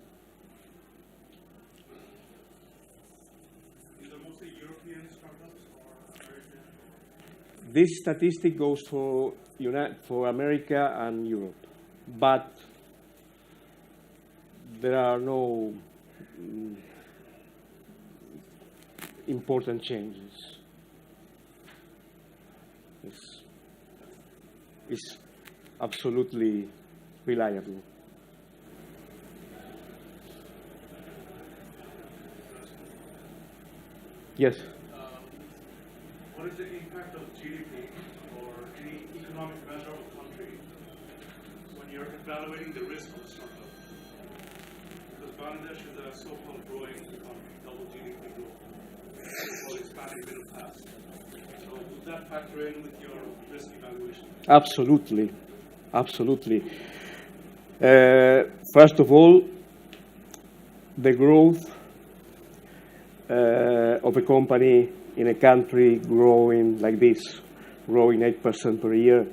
These are mostly European startups or American? This statistic goes for America and Europe. But there are no important changes. It's absolutely reliable. Yes? What is the impact of GDP or any economic measure of a country when you're evaluating the risk of a startup? Because Bangladesh is a so-called growing economy, double GDP growth, so-called expanding middle class. So would that factor in with your risk evaluation? Absolutely. Absolutely. First of all, the growth of a company in a country growing like this, growing 8% per year,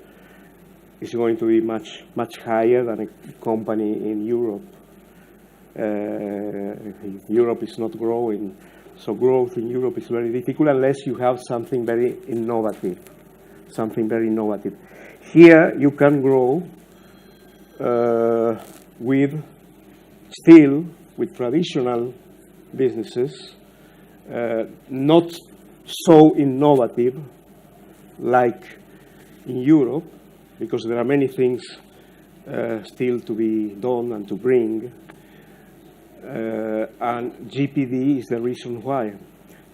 is going to be much higher than a company in Europe. Europe is not growing, so growth in Europe is very difficult unless you have something very innovative. Here you can grow with traditional businesses, not so innovative like in Europe, because there are many things still to be done and to bring. And GPD is the reason why.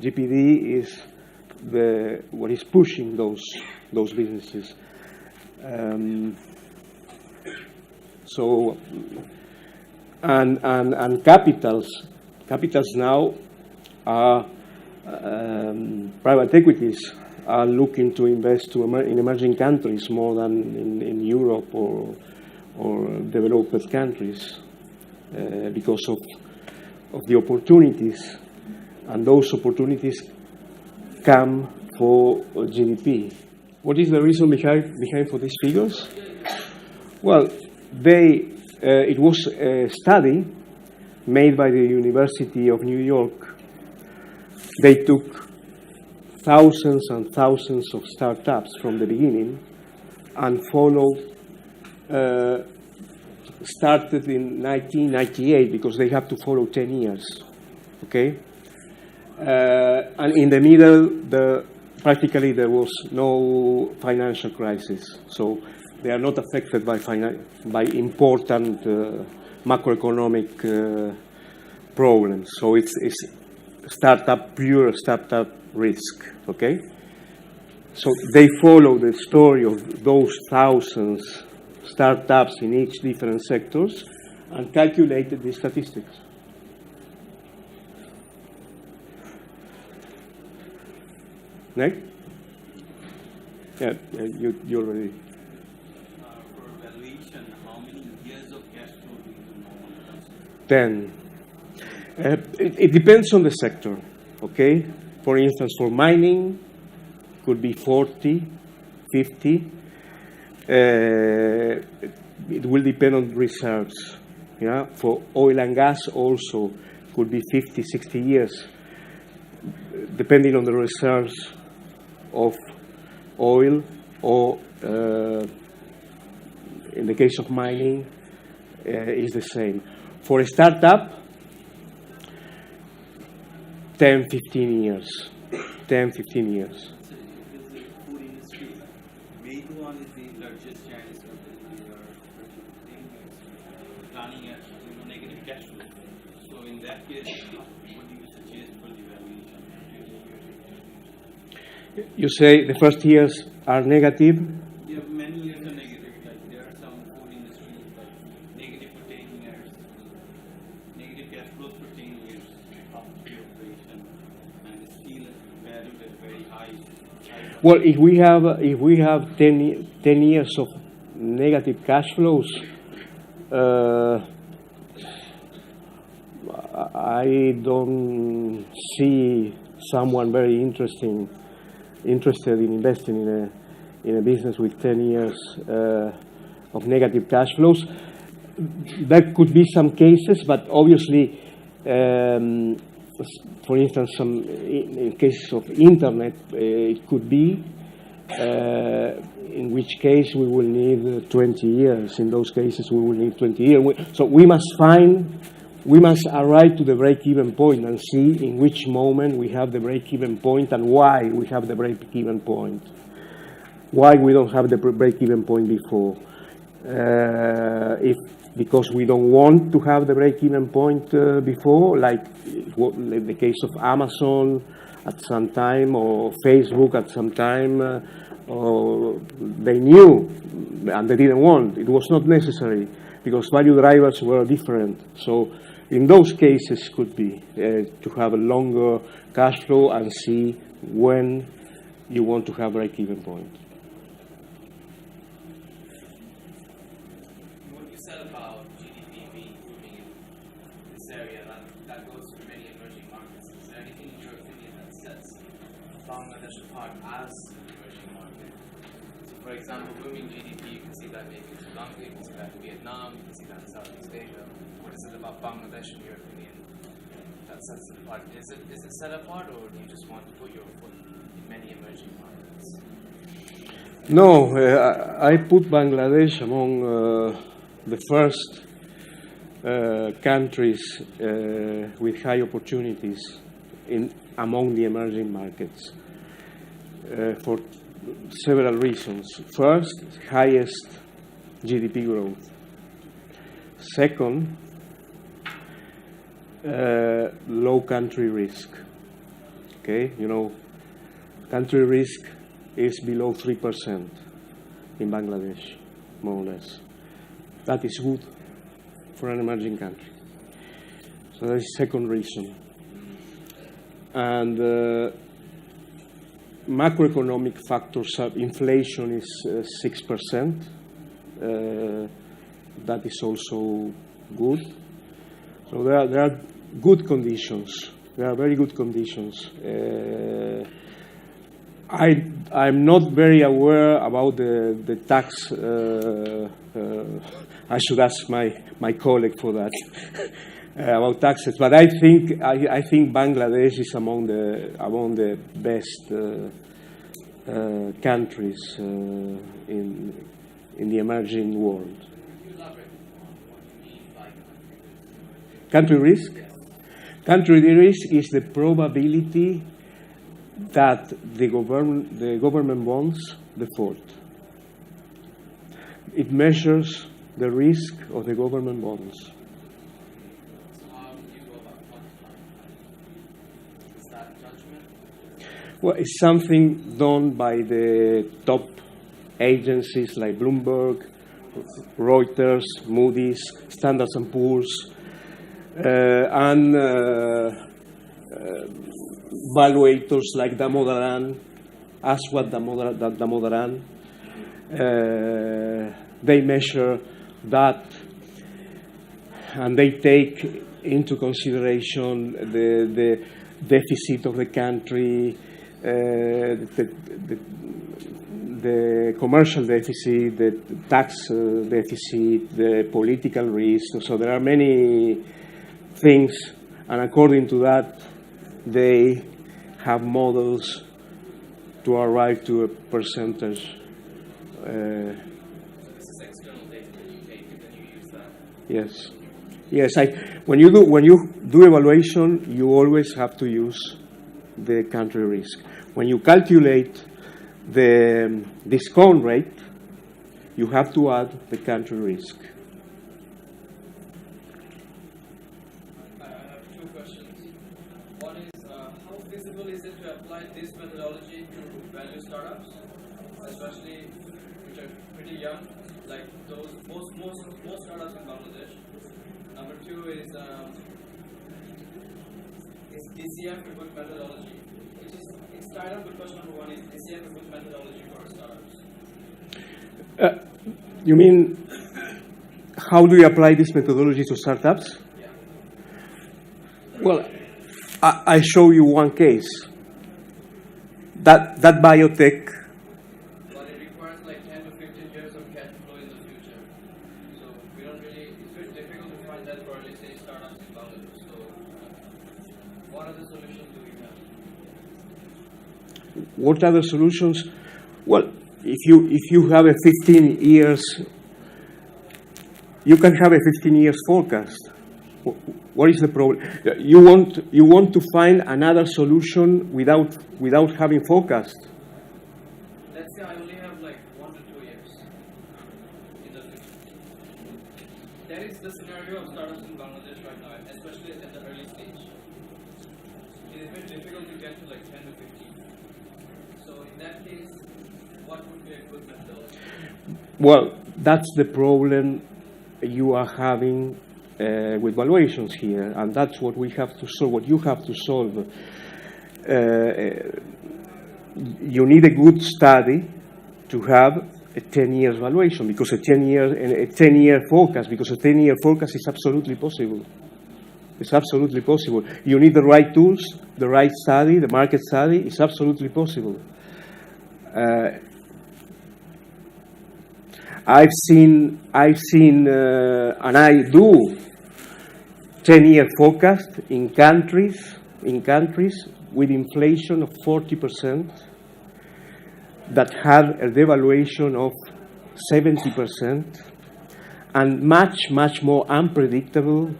GPD is what is pushing those businesses. And capitals now are private equities are looking to invest in emerging countries more than in Europe or developed countries because of the opportunities, and those opportunities come for GDP. What is the reason behind for these figures? Well, it was a study made by the University of New York They took thousands and thousands of startups from the beginning and followed, started in 1998 because they have to follow 10 years, okay? And in the middle, practically there was no financial crisis. So they are not affected by important macroeconomic problems. So it's pure startup risk, okay? So they follow the story of those thousands startups in each different sectors and calculated the statistics. Next? Yeah, you already. For valuation, how many years of cash flow do you normally consider? 10. It depends on the sector, okay? For instance, for mining, could be 40, 50. It will depend on reserves. Yeah? For oil and gas also could be 50, 60 years, depending on the reserves of oil, or in the case of mining, is the same. For a startup, 10, 15 years. 10, 15 years. So because the food industry, Meituan is the largest Chinese company. They are planning at negative cash flow. So in that case, what do you suggest for the valuation? You say the first years are negative? Yeah, many years are negative. Like there are some food industries like negative for 10 years, negative cash flows for 10 years after the operation, and still valued at very high. Well, if we have 10 years of negative cash flows, I don't see someone very interested in investing in a business with 10 years of negative cash flows. There could be some cases, but obviously, for instance, in cases of internet, it could be, in which case we will need 20 years. In those cases, we will need 20 years. So we must arrive to the break-even point and see in which moment we have the break-even point and why we have the break-even point. Why we don't have the break-even point before. Because we don't want to have the break-even point before, like the case of Amazon at some time, or Facebook at some time, or they knew and they didn't want. It was not necessary because value drivers were different. So in those cases could be to have a longer cash flow and see when you want to have break-even point. What you said about GDP being booming in this area, that goes for many emerging markets. Is there anything in your opinion that sets Bangladesh apart as an emerging market? So for example, booming GDP, you can see that maybe in Sri Lanka, you can see that in Vietnam, you can see that in Southeast Asia. What is it about Bangladesh, in your opinion, that sets it apart? Is it set apart, or do you just want to put your foot in many emerging markets? No, I put Bangladesh among the first countries with high opportunities among the emerging markets for several reasons. First, highest GDP growth. Second, low country risk. Okay, country risk is below 3% in Bangladesh, more or less. That is good for an emerging country. So that is the second reason. And macroeconomic factors, inflation is 6%. That is also good. So there are good conditions. There are very good conditions. I'm not very aware about the tax. I should ask my colleague for that about taxes. But I think Bangladesh is among the best countries in the emerging world. Country risk. Country risk is the probability that the government bonds default. It measures the risk of the government bonds. So how do you go about quantifying that? Is that judgment? Well, it's something done by the top agencies like Bloomberg, Reuters, Moody's, Standard & Poor's, and evaluators like Damodaran, Aswad Damodaran. They measure that, and they take into consideration the deficit of the country, the commercial deficit, the tax deficit, the political risk. So there are many things, and according to that, they have models to arrive to a percentage. So this is external data that you take and then you use that? Yes, yes. When you do evaluation, you always have to use the country risk. When you calculate the discount rate, you have to add the country risk. I have two questions. One is, how feasible is it to apply this methodology to value startups, especially which are pretty young, like those most startups in Bangladesh? Number two is DCF a good methodology? It's tied up with question number one. Is DCF a good methodology for startups? You mean, how do you apply this methodology to startups? Yeah. Well, I show you one case. That biotech. But it requires like 10 to 15 years of cash flow in the future. So we don't really, it's very difficult to find that for early stage startups in Bangladesh. So what other solutions do we have? What other solutions? Well, if you have a 15 years, you can have a 15 years forecast. What is the problem? You want to find another solution without having forecast. Let's say I only have like 1 to 2 years in the future. That is the scenario of startups in Bangladesh right now, especially at the early stage. It is very difficult to get to like 10 to 15. So in that case, what would be a good methodology? Well, that's the problem you are having with valuations here, and that's what we have to solve. What you have to solve. You need a good study to have a 10-year valuation, because a 10-year forecast, because a 10-year forecast is absolutely possible. It's absolutely possible. You need the right tools, the right study, the market study. It's absolutely possible. I've seen, and I do 10-year forecast in countries with inflation of 40%, that have a devaluation of 70%, and much more unpredictable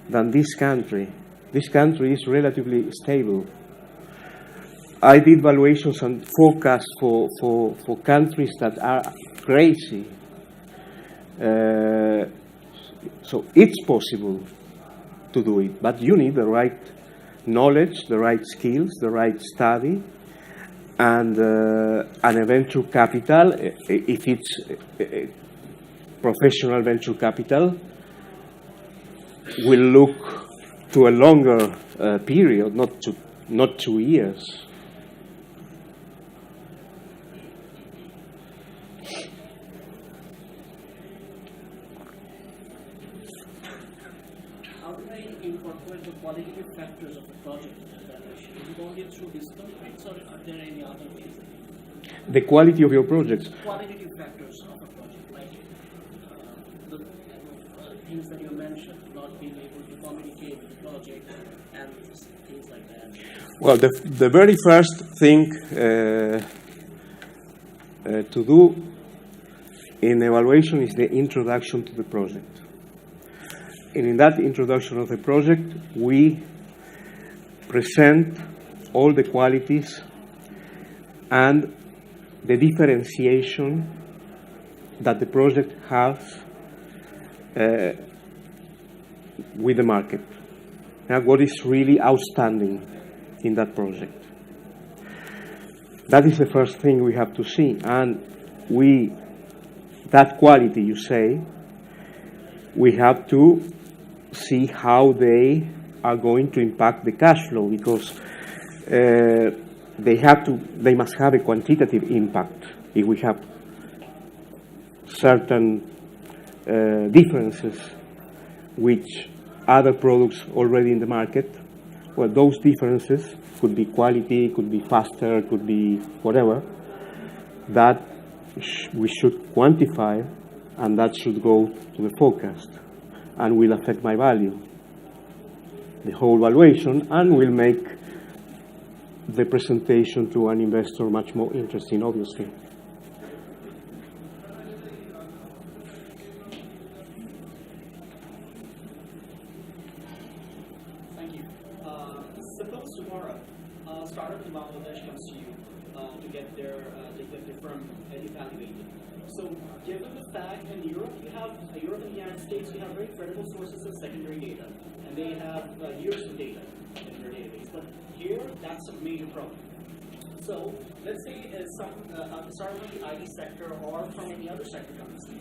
than this country. This country is relatively stable. I did valuations and forecasts for countries that are crazy. So it's possible to do it, but you need the right knowledge, the right skills, the right study, and a venture capital, if it's professional venture capital, will look to a longer period, not 2 years. how do they incorporate the qualitative factors of the project evaluation? Is it only through discount rates, or are there any other ways? The quality of your projects. Qualitative factors of a project, like the things that you mentioned, not being able to communicate with the project and things like that. Well, the very first thing to do in evaluation is the introduction to the project. And in that introduction of the project, we present all the qualities and the differentiation that the project has with the market. Now, what is really outstanding in that project? That is the first thing we have to see. And that quality, you say, we have to see how they are going to impact the cash flow, because they must have a quantitative impact. If we have certain differences which other products already in the market, well, those differences could be quality, could be faster, could be whatever, that we should quantify, and that should go to the forecast and will affect my value, the whole valuation, and will make the presentation to an investor much more interesting, obviously. Thank you. Suppose tomorrow, a startup in Bangladesh comes to you to get their firm evaluated. So, given the fact in Europe, Europe and the United States, you have very credible sources of secondary data, and they have years of data in their database. But here, that's a major problem. So, let's say a startup in the IT sector or from any other sector comes to you,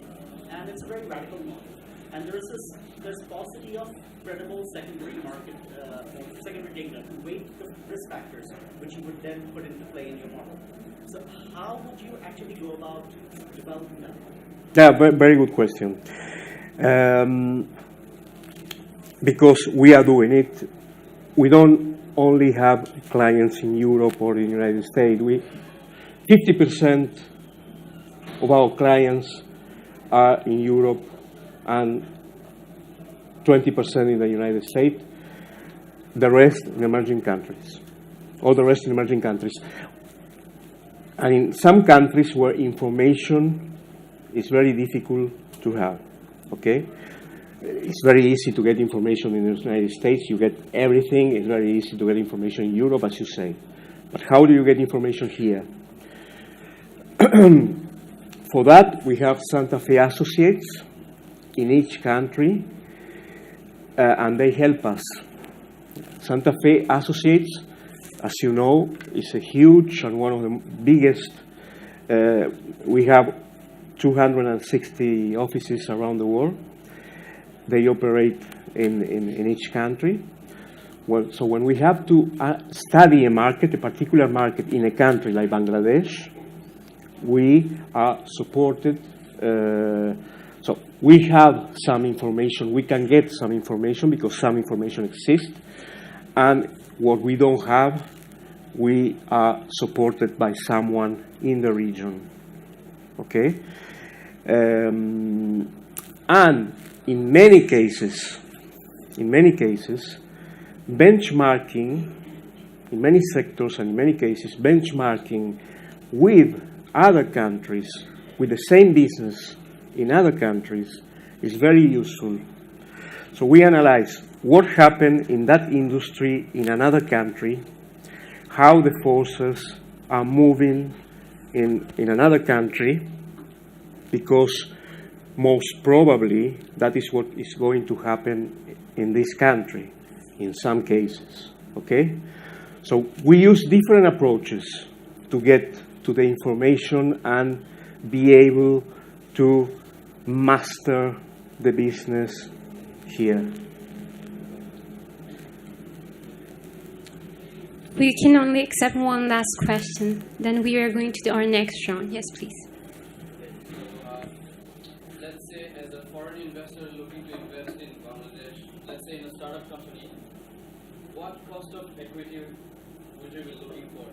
and it's a very radical model. And there's paucity of credible secondary market, secondary data to weight the risk factors, which you would then put into play in your model. So how would you actually go about developing that? Yeah, very good question. Because we are doing it, we don't only have clients in Europe or in the United States. 50% of our clients are in Europe and 20% in the United States, the rest in emerging countries, all the rest in emerging countries. And in some countries where information is very difficult to have, okay? It's very easy to get information in the United States. You get everything. It's very easy to get information in Europe, as you say. But how do you get information here? For that, we have Santa Fe Associates in each country, and they help us. Santa Fe Associates, as you know, is a huge and one of the biggest. We have 260 offices around the world. They operate in each country. Well, so when we have to study a market, a particular market in a country like Bangladesh, we are supported. So we have some information. We can get some information because some information exists. And what we don't have, we are supported by someone in the region. Okay? And in many cases, benchmarking, in many sectors and in many cases, benchmarking with other countries, with the same business in other countries, is very useful. So we analyze what happened in that industry in another country, how the forces are moving in another country, because most probably that is what is going to happen in this country in some cases, okay? So we use different approaches to get to the information and be able to master the business here. We can only accept one last question. Then we are going to do our next round. Yes, please. Let's say as a foreign investor looking to invest in Bangladesh, let's say in a startup company, what cost of equity would you be looking for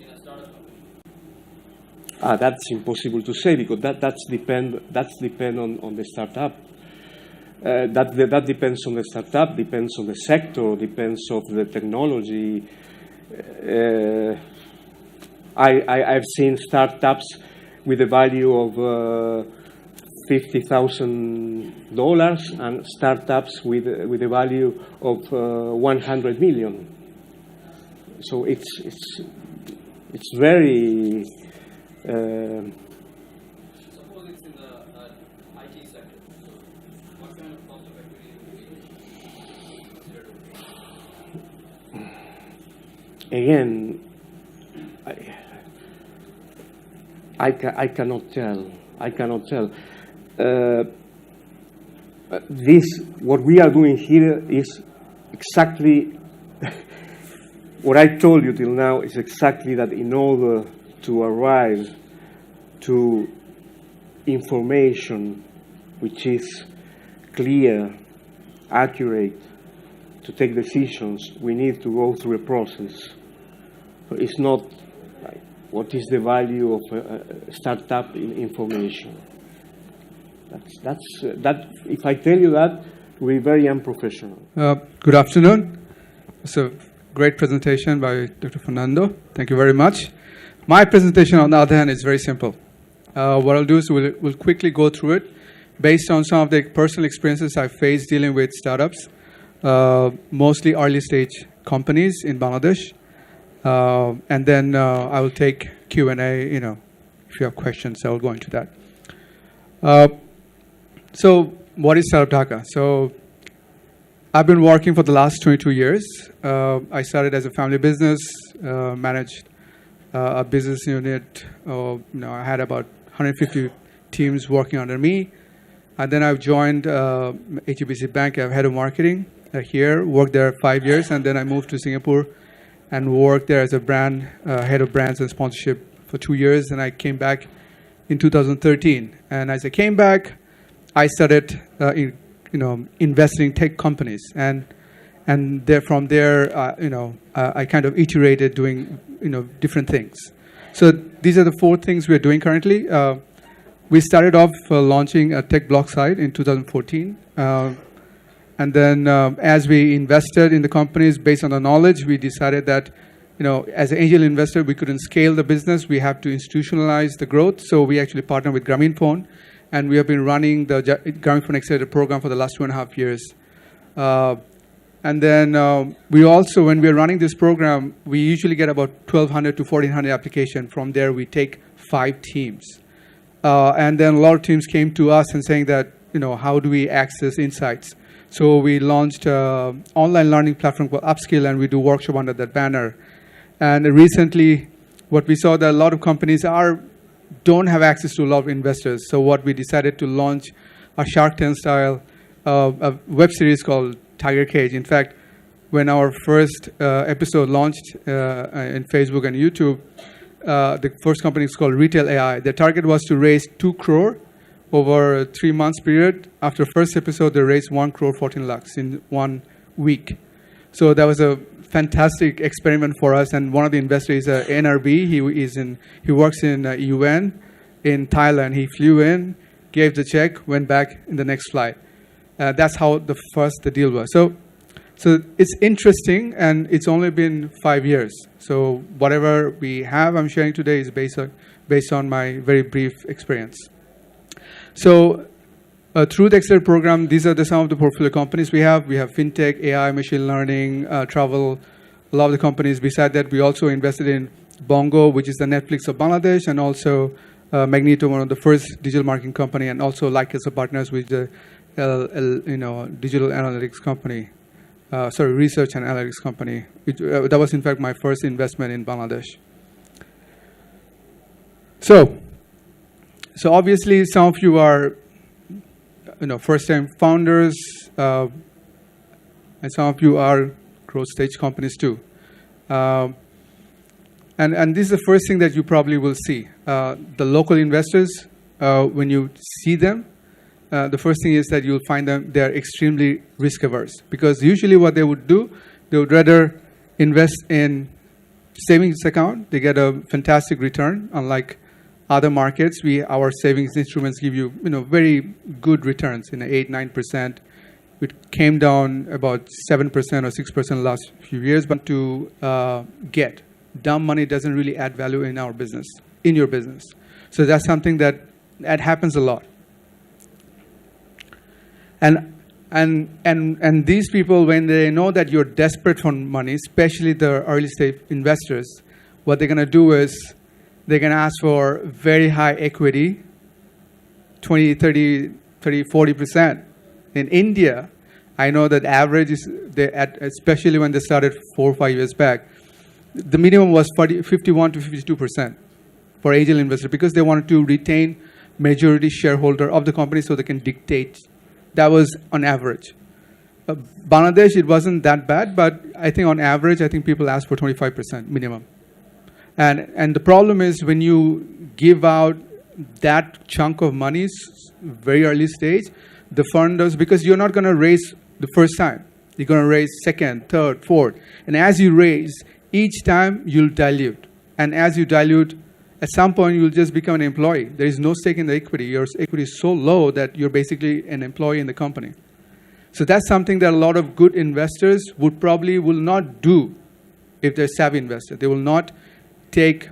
in a startup company? That's impossible to say because that's depend on the startup. That depends on the startup, depends on the sector, depends on the technology. I've seen startups with a value of $50,000 and startups with a value of 100 million. So it's very. Suppose it's in the IT sector. So what kind of cost of equity would you consider? Again, I cannot tell. I cannot tell. What we are doing here is exactly what I told you till now is exactly that in order to arrive to information which is clear, accurate, to take decisions, we need to go through a process. So it's not like, what is the value of a startup information. That. If I tell you that, we're very unprofessional. Good afternoon. It's a great presentation by Dr. Fernando. Thank you very much. My presentation, on the other hand, is very simple. What I'll do is we'll quickly go through it based on some of the personal experiences I've faced dealing with startups, mostly early stage companies in Bangladesh. And then I will take Q&A, if you have questions, I will go into that. So what is Startup Dhaka? So I've been working for the last 22 years. I started as a family business, managed a business unit. I had about 150 teams working under me. And then I've joined HSBC Bank. I'm head of marketing here, worked there 5 years. And then I moved to Singapore and worked there as a head of brands and sponsorship for 2 years. And I came back in 2013. And as I came back, I started investing in tech companies. And from there, I kind of iterated doing different things. So these are the 4 things we're doing currently. We started off launching a tech blog site in 2014. And then as we invested in the companies based on the knowledge, we decided that, as an angel investor, we couldn't scale the business. We have to institutionalize the growth. So we actually partnered with Grameenphone. And we have been running the Grameenphone Accelerator program for the last 2.5 years. And then we also, when we're running this program, we usually get about 1,200 to 1,400 applications. From there, we take 5 teams. And then a lot of teams came to us and saying that, how do we access insights? So we launched an online learning platform called Upskill, and we do workshop under that banner. And recently, what we saw that a lot of companies don't have access to a lot of investors. So what we decided to launch a Shark Tank style a web series called Tiger Cage. In fact, when our first episode launched in Facebook and YouTube, the first company is called Retail AI. Their target was to raise 2 crore over a 3 months period. After first episode, they raised 1 crore 14 lakhs in 1 week. So that was a fantastic experiment for us. And one of the investors is NRB. He works in UN in Thailand. He flew in, gave the check, went back in the next flight. That's how the deal was. So it's interesting, and it's only been 5 years. So whatever we have, I'm sharing today is based on my very brief experience. So through the Accelerator program, these are some of the portfolio companies we have. We have fintech, AI, machine learning, travel, a lot of the companies. Besides that, we also invested in Bongo, which is the Netflix of Bangladesh, and also Magneto, one of the first digital marketing company, and also like as a partners with the digital analytics company. Research and analytics company. That was in fact my first investment in Bangladesh. So obviously some of you are first-time founders, and some of you are growth stage companies too. And this is the first thing that you probably will see. The local investors, when you see them, the first thing is that you'll find them they're extremely risk averse, because usually what they would do, they would rather invest in savings account. They get a fantastic return, unlike other markets. Our savings instruments give you very good returns in 8-9%. It came down about 7% or 6% the last few years. But to get dumb money doesn't really add value in our business, in your business. So that's something that happens a lot. And these people, when they know that you're desperate for money, especially the early stage investors, what they're going to do is they're going to ask for very high equity, 20, 30, 40%. In India, I know that average is, especially when they started 4 or 5 years back, the minimum was 51 to 52% for angel investors, because they wanted to retain majority shareholder of the company so they can dictate. That was on average. Bangladesh, it wasn't that bad, but I think on average, I think people ask for 25% minimum. And the problem is when you give out that chunk of money, very early stage, the funders, because you're not going to raise the first time. You're going to raise second, third, fourth. And as you raise, each time you'll dilute. And as you dilute, at some point you'll just become an employee. There is no stake in the equity. Your equity is so low that you're basically an employee in the company. So that's something that a lot of good investors will not do if they're savvy investor. They will not take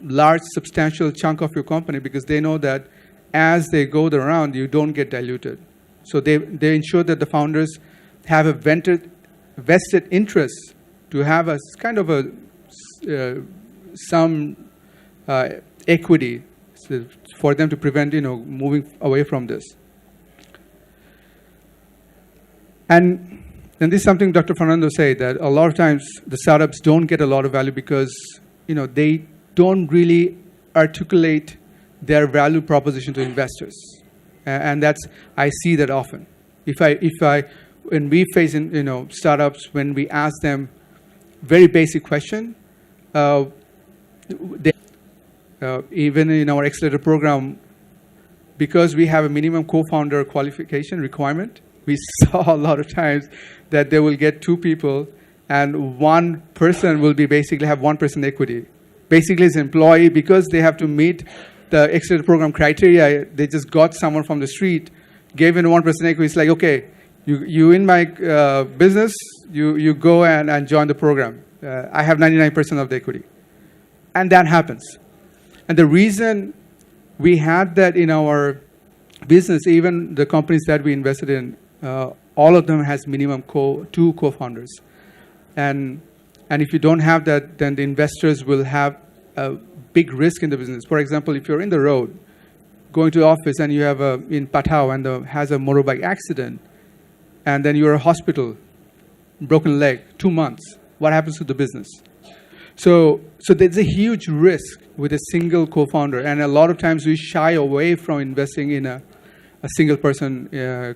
large, substantial chunk of your company, because they know that as they go around, you don't get diluted. So they ensure that the founders have a vested interest to have a kind of some equity for them to prevent moving away from this. And this is something Dr. Fernando said, that a lot of times the startups don't get a lot of value because they don't really articulate their value proposition to investors, and I see that often. When we face startups, when we ask them very basic question, even in our accelerator program, because we have a minimum co-founder qualification requirement, we saw a lot of times that they will get 2 people and one person will basically have 1% equity. Basically, as an employee, because they have to meet the accelerator program criteria, they just got someone from the street, gave him 1% equity. It's like, okay, you in my business, you go and join the program. I have 99% of the equity. And that happens. And the reason we had that in our business, even the companies that we invested in, all of them has minimum 2 co-founders. And if you don't have that, then the investors will have a big risk in the business. For example, if you're in the road, going to the office, and you have in Patao and has a motorbike accident, and then you're in a hospital, broken leg, 2 months, what happens to the business? So there's a huge risk with a single co-founder, and a lot of times we shy away from investing in a single person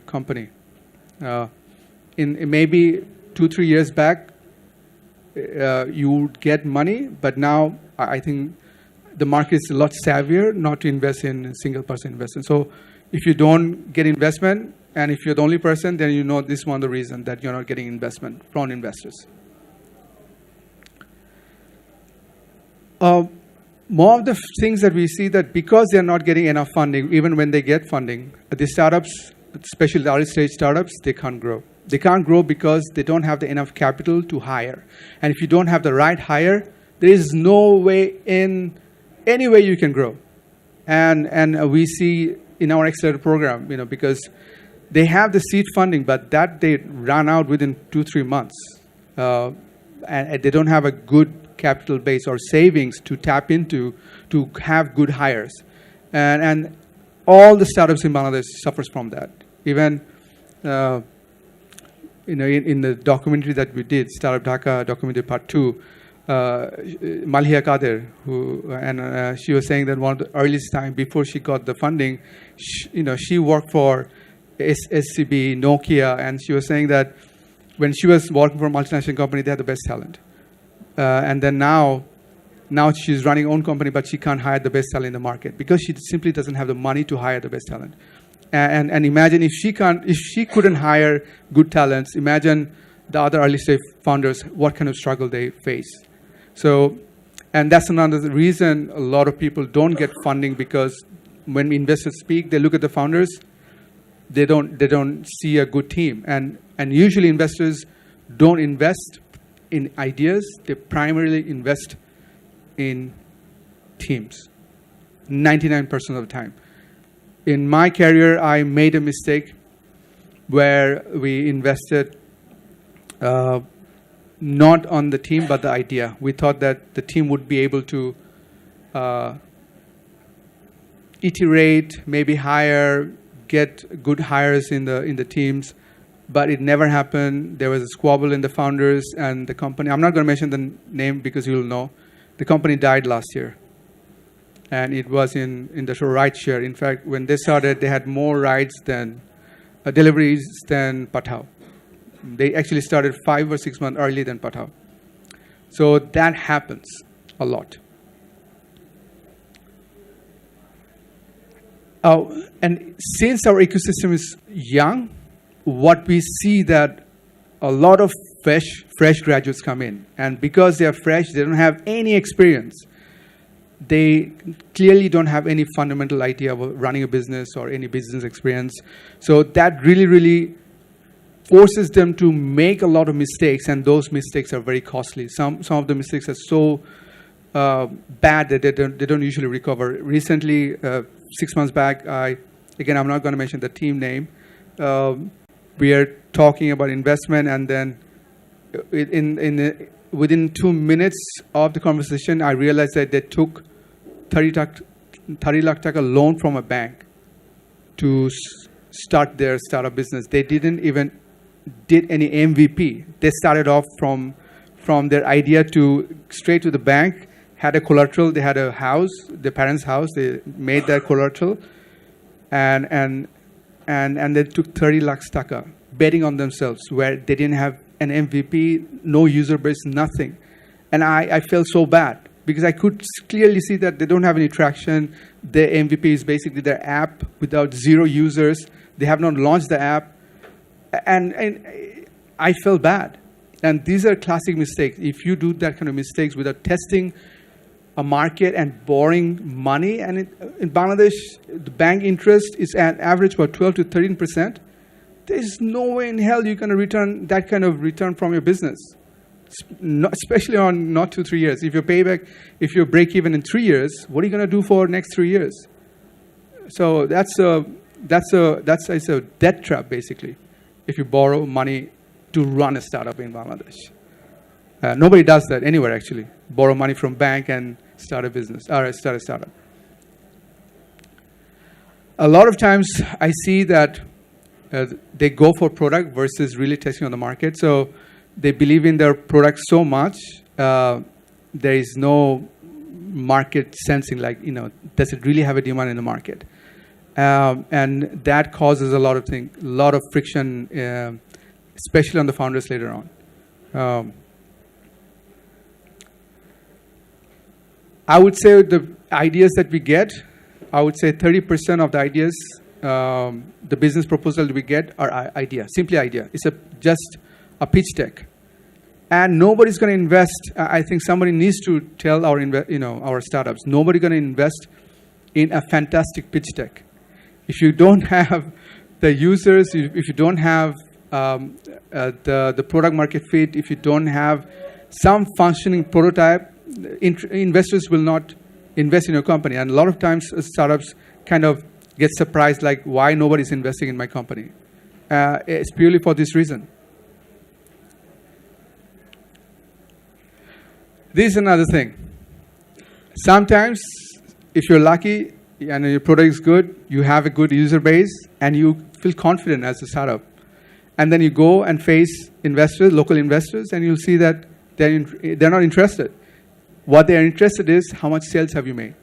company. In maybe 2-3 years back, you would get money, but now I think the market is a lot savvier not to invest in single person investment. So if you don't get investment, and if you're the only person, then this is one of the reasons that you're not getting investment from investors. More of the things that we see, that because they're not getting enough funding, even when they get funding, the startups, especially the early stage startups, they can't grow. They can't grow because they don't have enough capital to hire. And if you don't have the right hire, there is no way in any way you can grow. And we see in our accelerator program, because they have the seed funding, but that they run out within 2-3 months. And they don't have a good capital base or savings to tap into to have good hires. And all the startups in Bangladesh suffers from that. Even in the documentary that we did, Startup Dhaka documentary part 2, Malhiya Kader, she was saying that one of the earliest time before she got the funding, she worked for SCB, Nokia, and she was saying that when she was working for a multinational company, they had the best talent. And then now she's running her own company, but she can't hire the best talent in the market because she simply doesn't have the money to hire the best talent. And imagine if she couldn't hire good talents, imagine the other early stage founders, what kind of struggle they face. So, and that's another reason a lot of people don't get funding, because when investors speak, they look at the founders, they don't see a good team. And usually investors don't invest in ideas, they primarily invest in teams, 99% of the time. In my career, I made a mistake where we invested not on the team, but the idea. We thought that the team would be able to iterate, maybe hire, get good hires in the teams, but it never happened. There was a squabble in the founders and the company. I'm not going to mention the name because you'll know. The company died last year. And it was in the ride share. In fact, when they started, they had more rides than deliveries than Patao. They actually started 5 or 6 months earlier than Patao. So that happens a lot. And since our ecosystem is young, what we see that a lot of fresh graduates come in. And because they are fresh, they don't have any experience. They clearly don't have any fundamental idea of running a business or any business experience. So that really forces them to make a lot of mistakes, and those mistakes are very costly. Some of the mistakes are so bad that they don't usually recover. Recently, 6 months back, again, I'm not going to mention the team name. We are talking about investment, and then within 2 minutes of the conversation, I realized that they took 30 lakh taka loan from a bank to start their startup business. They didn't even did any MVP. They started off from their idea to straight to the bank, had a collateral. They had a house, their parents' house. They made that collateral, and they took 30 lakhs taka, betting on themselves, where they didn't have an MVP, no user base, nothing. And I felt so bad because I could clearly see that they don't have any traction. Their MVP is basically their app without 0 users. They have not launched the app. And I felt bad. And these are classic mistakes. If you do that kind of mistakes without testing a market and borrowing money, and in Bangladesh, the bank interest is an average about 12 to 13%. There's no way in hell you're going to return that kind of return from your business, especially on not 2-3 years. If you break even in 3 years, what are you going to do for next 3 years? So that's a debt trap, basically, if you borrow money to run a startup in Bangladesh. Nobody does that anywhere, actually. Borrow money from bank and start a business, or start a startup. A lot of times I see that they go for product versus really testing on the market. So they believe in their product so much, there is no market sensing, like, does it really have a demand in the market? And that causes a lot of friction, especially on the founders later on. I would say the ideas that we get, I would say 30% of the ideas, the business proposal that we get are simply idea. It's just a pitch deck. And nobody's going to invest. I think somebody needs to tell our startups, nobody's going to invest in a fantastic pitch deck. If you don't have the users, if you don't have the product market fit, if you don't have some functioning prototype, investors will not invest in your company. And a lot of times startups kind of get surprised, like, why nobody's investing in my company? It's purely for this reason. This is another thing. Sometimes, if you're lucky and your product is good, you have a good user base, and you feel confident as a startup. And then you go and face investors, local investors, and you'll see that they're not interested. What they are interested is, how much sales have you made?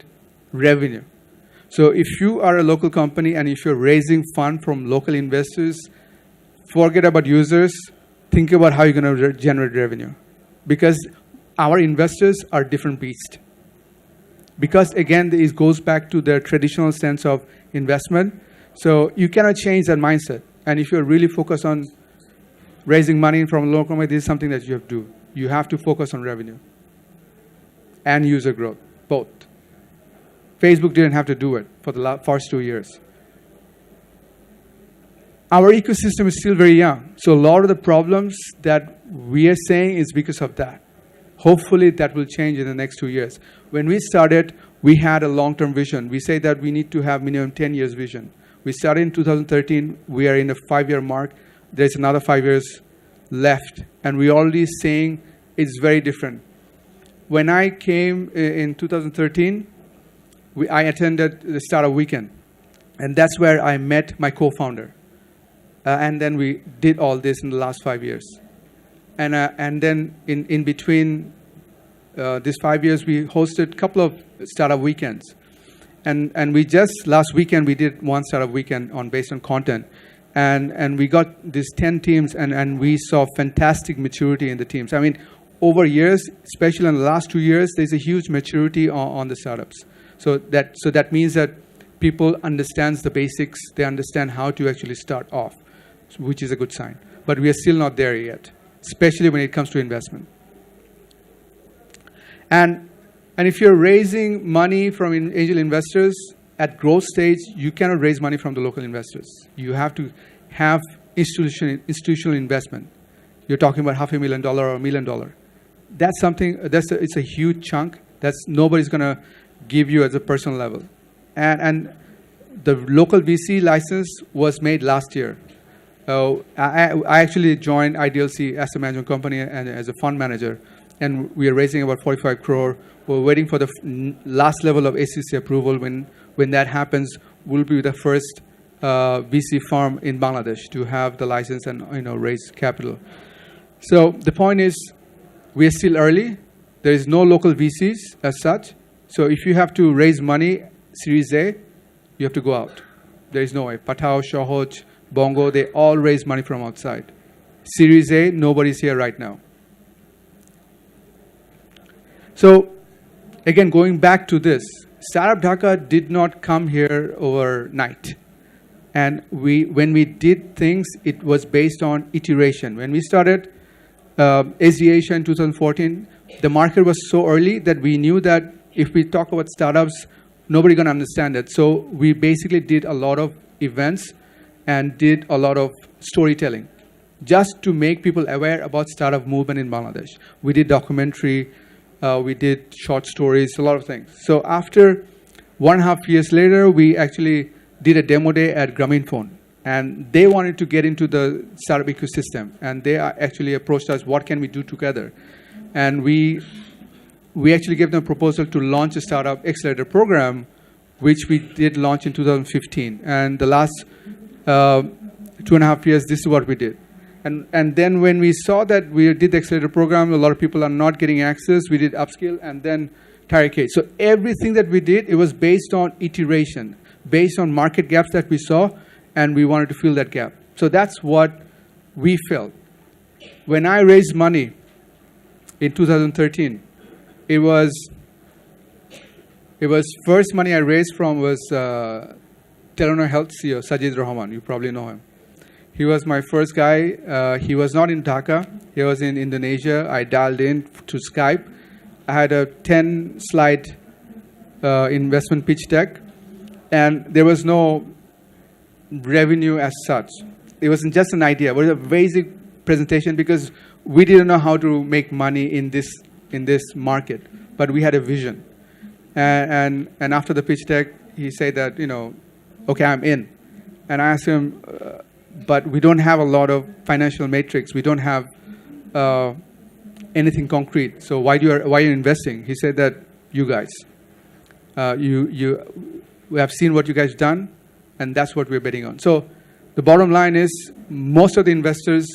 Revenue. So if you are a local company and if you're raising fund from local investors, forget about users, think about how you're going to generate revenue. Because our investors are different beasts. Because again, it goes back to their traditional sense of investment. So you cannot change that mindset. And if you're really focused on raising money from local company, this is something that you have to do. You have to focus on revenue and user growth, both. Facebook didn't have to do it for the first 2 years. Our ecosystem is still very young. So a lot of the problems that we are saying is because of that. Hopefully that will change in the next 2 years. When we started, we had a long-term vision. We say that we need to have minimum 10 years vision. We started in 2013. We are in a 5-year mark. There's another 5 years left. And we're already saying it's very different. When I came in 2013, I attended the Startup Weekend. And that's where I met my co-founder. And then we did all this in the last 5 years. And then in between these 5 years, we hosted a couple of startup weekends. And we just, last weekend, we did one startup weekend based on content. And we got these 10 teams, and we saw fantastic maturity in the teams. I mean, over years, especially in the last 2 years, there's a huge maturity on the startups. So that means that people understand the basics. They understand how to actually start off, which is a good sign. But we are still not there yet, especially when it comes to investment. And if you're raising money from angel investors at growth stage, you cannot raise money from the local investors. You have to have institutional investment. You're talking about $500,000 or $1 million. That's something. It's a huge chunk. That's nobody's going to give you at the personal level. And the local VC license was made last year. I actually joined IDLC Asset Management Company and as a fund manager, and we are raising about 45 crore. We're waiting for the last level of SEC approval. When that happens, we'll be the first VC firm in Bangladesh to have the license and raise capital. So the point is, we are still early. There is no local VCs as such. So if you have to raise money, Series A, you have to go out. There is no way. Patao, Shohoj, Bongo, they all raise money from outside. Series A, nobody's here right now. So, again, going back to this, Startup Dhaka did not come here overnight. And when we did things, it was based on iteration. When we started Asia in 2014, the market was so early that we knew that if we talk about startups, nobody's going to understand it. So we basically did a lot of events and did a lot of storytelling just to make people aware about startup movement in Bangladesh. We did documentary, we did short stories, a lot of things. So after 1.5 years later, we actually did a demo day at Grameenphone. And they wanted to get into the startup ecosystem. And they actually approached us, what can we do together? And we actually gave them a proposal to launch a startup accelerator program, which we did launch in 2015. And the last 2.5 years, this is what we did. And then when we saw that we did the accelerator program, a lot of people are not getting access, we did upskill and then Target. So everything that we did, it was based on iteration, based on market gaps that we saw, and we wanted to fill that gap. So that's what we felt. When I raised money in 2013, it was first money I raised from was Telenor Health CEO, Sajid Rahman. You probably know him. He was my first guy. He was not in Dhaka. He was in Indonesia. I dialed in to Skype. I had a 10-slide investment pitch deck, and there was no revenue as such. It wasn't just an idea. It was a basic presentation because we didn't know how to make money in this market, but we had a vision. And after the pitch deck, he said that, okay, I'm in. And I asked him, but we don't have a lot of financial metrics. We don't have anything concrete. So why are you investing? He said that you guys, we have seen what you guys done, and that's what we're betting on. So the bottom line is most of the investors,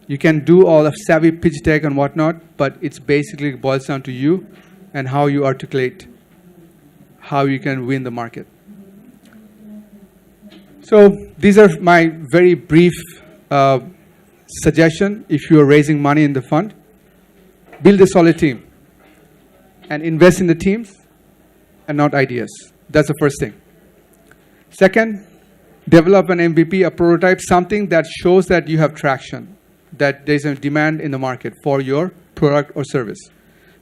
you can do all of savvy pitch deck and whatnot, but it's basically boils down to you and how you articulate how you can win the market. So these are my very brief suggestion. If you are raising money in the fund, build a solid team and invest in the teams and not ideas. That's the first thing. Second, develop an MVP, a prototype, something that shows that you have traction, that there's a demand in the market for your product or service.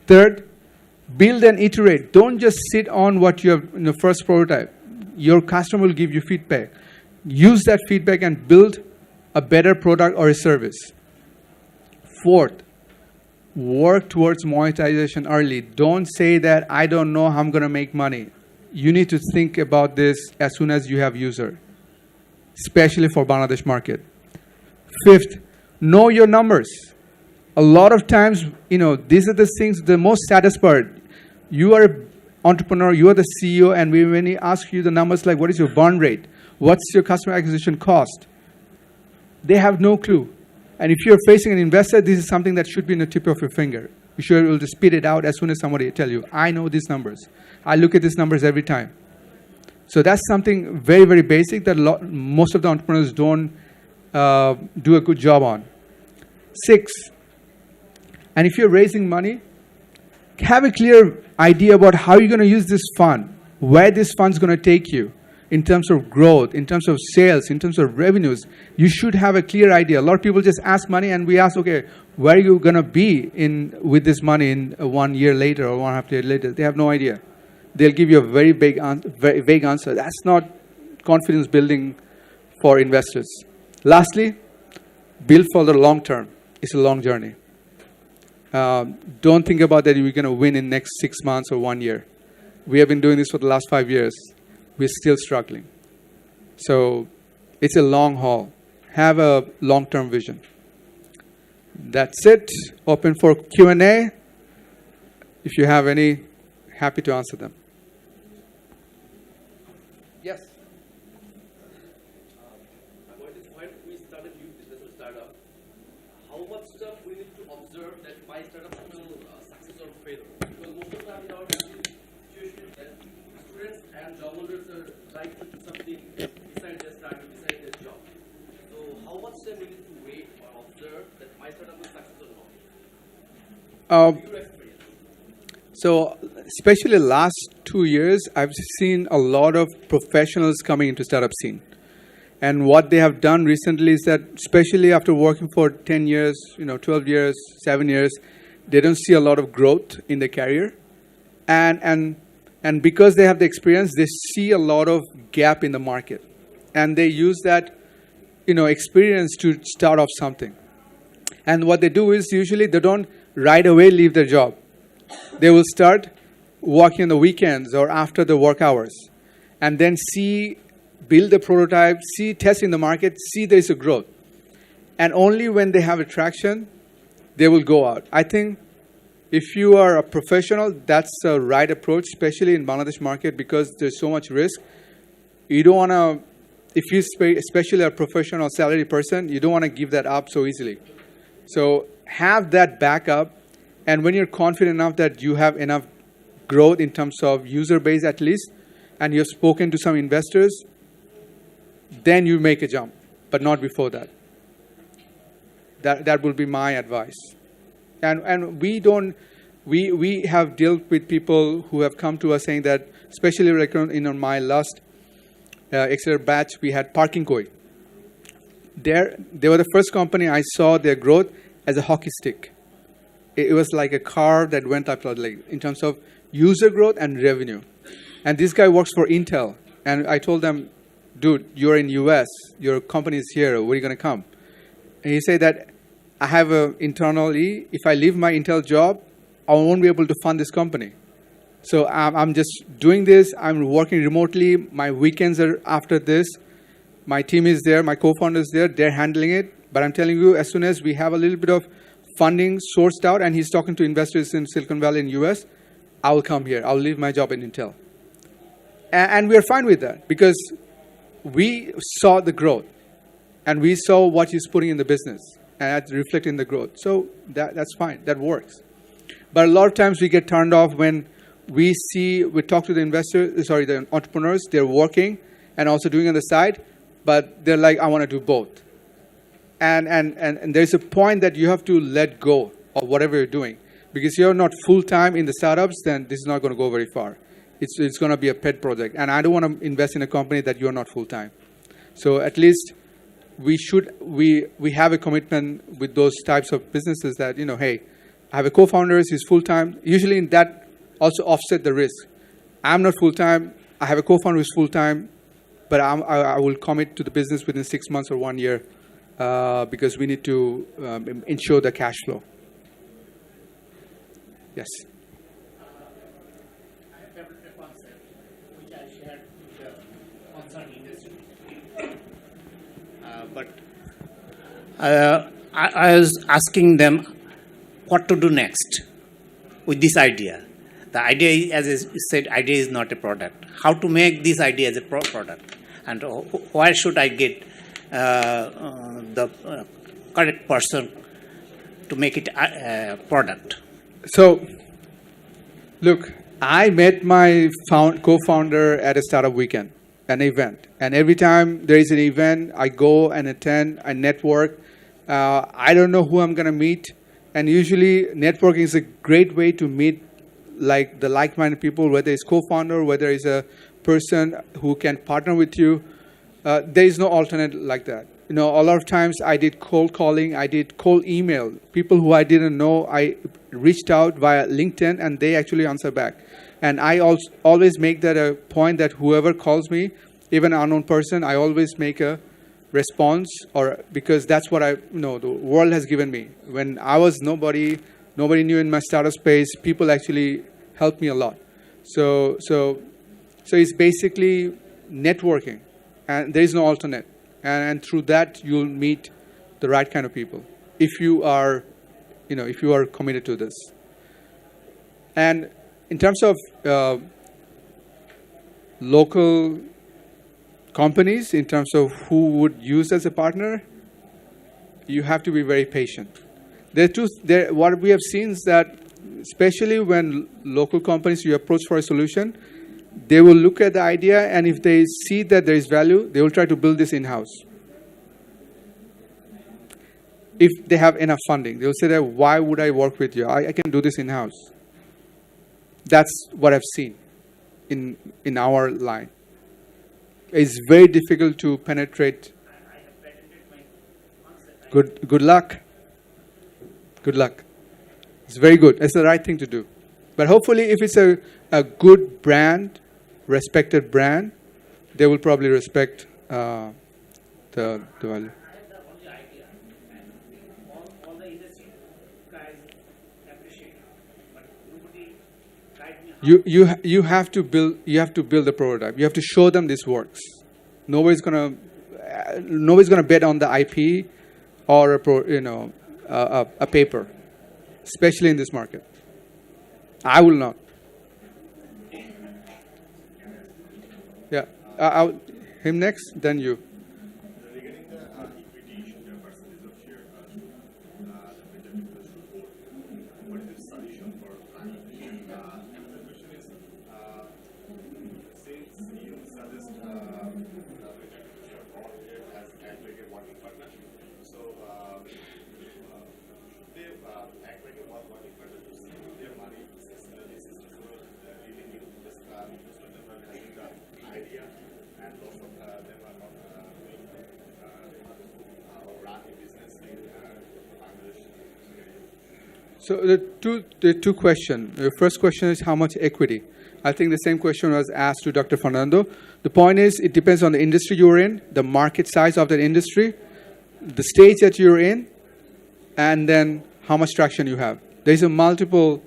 Third, build and iterate. Don't just sit on what you have in the first prototype. Your customer will give you feedback. Use that feedback and build a better product or a service. Fourth, work towards monetization early. Don't say that I don't know how I'm going to make money. You need to think about this as soon as you have user, especially for Bangladesh market. Fifth, know your numbers. A lot of times, these are the things, the most saddest part. You are an entrepreneur, you are the CEO, and when we ask you the numbers like what is your burn rate, what's your customer acquisition cost, they have no clue. And if you're facing an investor, this is something that should be in the tip of your finger. You should be able to spit it out as soon as somebody tell you, I know these numbers. I look at these numbers every time. So that's something very, very basic that most of the entrepreneurs don't do a good job on. 6, and if you're raising money, have a clear idea about how you're going to use this fund, where this fund's going to take you in terms of growth, in terms of sales, in terms of revenues. You should have a clear idea. A lot of people just ask money, and we ask, okay, where are you going to be with this money in 1 year later or 1.5 years later? They have no idea. They'll give you a very vague answer. That's not confidence building for investors. Lastly, build for the long term. It's a long journey. Don't think about that you're going to win in next 6 months or 1 year. We have been doing this for the last 5 years. We're still struggling. So it's a long haul. Have a long-term vision. That's it. Open for Q&A. If you have any, happy to answer them. Yes. When we start a new business or startup, how much stuff we need to observe that my startup will success or fail? Because most of the time in our situation that students and job holders are trying to do something besides their startup, besides their job. So how much time we need to wait or observe that my startup will success or not? Your experience. So especially last 2 years, I've seen a lot of professionals coming into startup scene. And what they have done recently is that, especially after working for 10 years, 12 years, 7 years, they don't see a lot of growth in their career. And because they have the experience, they see a lot of gap in the market. And they use that, experience to start off something. And what they do is usually they don't right away leave their job. They will start working on the weekends or after the work hours, and then build the prototype, test in the market, see there's a growth. And only when they have attraction, they will go out. I think if you are a professional, that's the right approach, especially in Bangladesh market, because there's so much risk. You don't want to, if you especially a professional salary person, you don't want to give that up so easily. So have that backup. And when you're confident enough that you have enough growth in terms of user base at least, and you've spoken to some investors, then you make a jump, but not before that. That would be my advice. And we have dealt with people who have come to us saying that, especially like in my last Edexcel batch, we had Parking Koi. They were the first company I saw their growth as a hockey stick. It was like a car that went up like in terms of user growth and revenue. And this guy works for Intel. And I told them, dude, you're in US, your company is here, where are you going to come? And he said that I have internally, if I leave my Intel job, I won't be able to fund this company. So I'm just doing this, I'm working remotely, my weekends are after this, my team is there, my co-founder is there, they're handling it. But I'm telling you, as soon as we have a little bit of funding sourced out, and he's talking to investors in Silicon Valley in US, I will come here. I'll leave my job in Intel. And we're fine with that because we saw the growth and we saw what he's putting in the business and that's reflecting the growth. So that's fine. That works. But a lot of times we get turned off when we talk to the the entrepreneurs, they're working and also doing on the side, but they're like, I want to do both. And there's a point that you have to let go of whatever you're doing. Because you're not full-time in the startups, then this is not going to go very far. It's going to be a pet project. And I don't want to invest in a company that you're not full-time. So at least we have a commitment with those types of businesses that, hey, I have a co-founder, he's full-time. Usually in that also offset the risk. I'm not full-time, I have a co-founder who's full-time, but I will commit to the business within 6 months or 1 year because we need to ensure the cash flow. Yes. I have developed a concept which I shared with the concerned industry. But I was asking them what to do next with this idea. The idea, as I said, idea is not a product. How to make this idea as a product, and where should I get the correct person to make it a product? So, look, I met my co-founder at a startup weekend, an event. And every time there is an event, I go and attend, I network. I don't know who I'm going to meet. And usually networking is a great way to meet the like-minded people, whether it's co-founder, whether it's a person who can partner with you. There is no alternate like that. A lot of times I did cold calling, I did cold email. People who I didn't know, I reached out via LinkedIn and they actually answer back. And I always make that a point that whoever calls me, even an unknown person, I always make a response, because that's what the world has given me. When I was nobody knew in my startup space, people actually helped me a lot. So it's basically networking, and there is no alternate. And through that, you'll meet the right kind of people if you are committed to this. And in terms of local companies, in terms of who would use as a partner, you have to be very patient. What we have seen is that, especially when local companies you approach for a solution, they will look at the idea, and if they see that there is value, they will try to build this in-house. If they have enough funding, they will say that, why would I work with you? I can do this in-house. That's what I've seen in our line. It's very difficult to penetrate. Good luck. Good luck. It's very good. It's the right thing to do. But hopefully, if it's a good brand, respected brand, they will probably respect the value. You have to build the prototype. You have to show them this works. Nobody's gonna bet on the IP or a paper, especially in this market. I will not. Yeah, him next, then you. Regarding the equity issue, the percentage of share, the venture capitalist report, what is the solution for planning? Another question is, since you suggest venture capitalist or as like a working partner, so should they act like a working partner to see their money? This is dealing with this most of them are having the idea, and most of them are not run a business in Bangladesh. So the two questions. The first question is how much equity. I think the same question was asked to Dr. Fernando. The point is, it depends on the industry you're in, the market size of that industry, the stage that you're in, and then how much traction you have. There's a multiple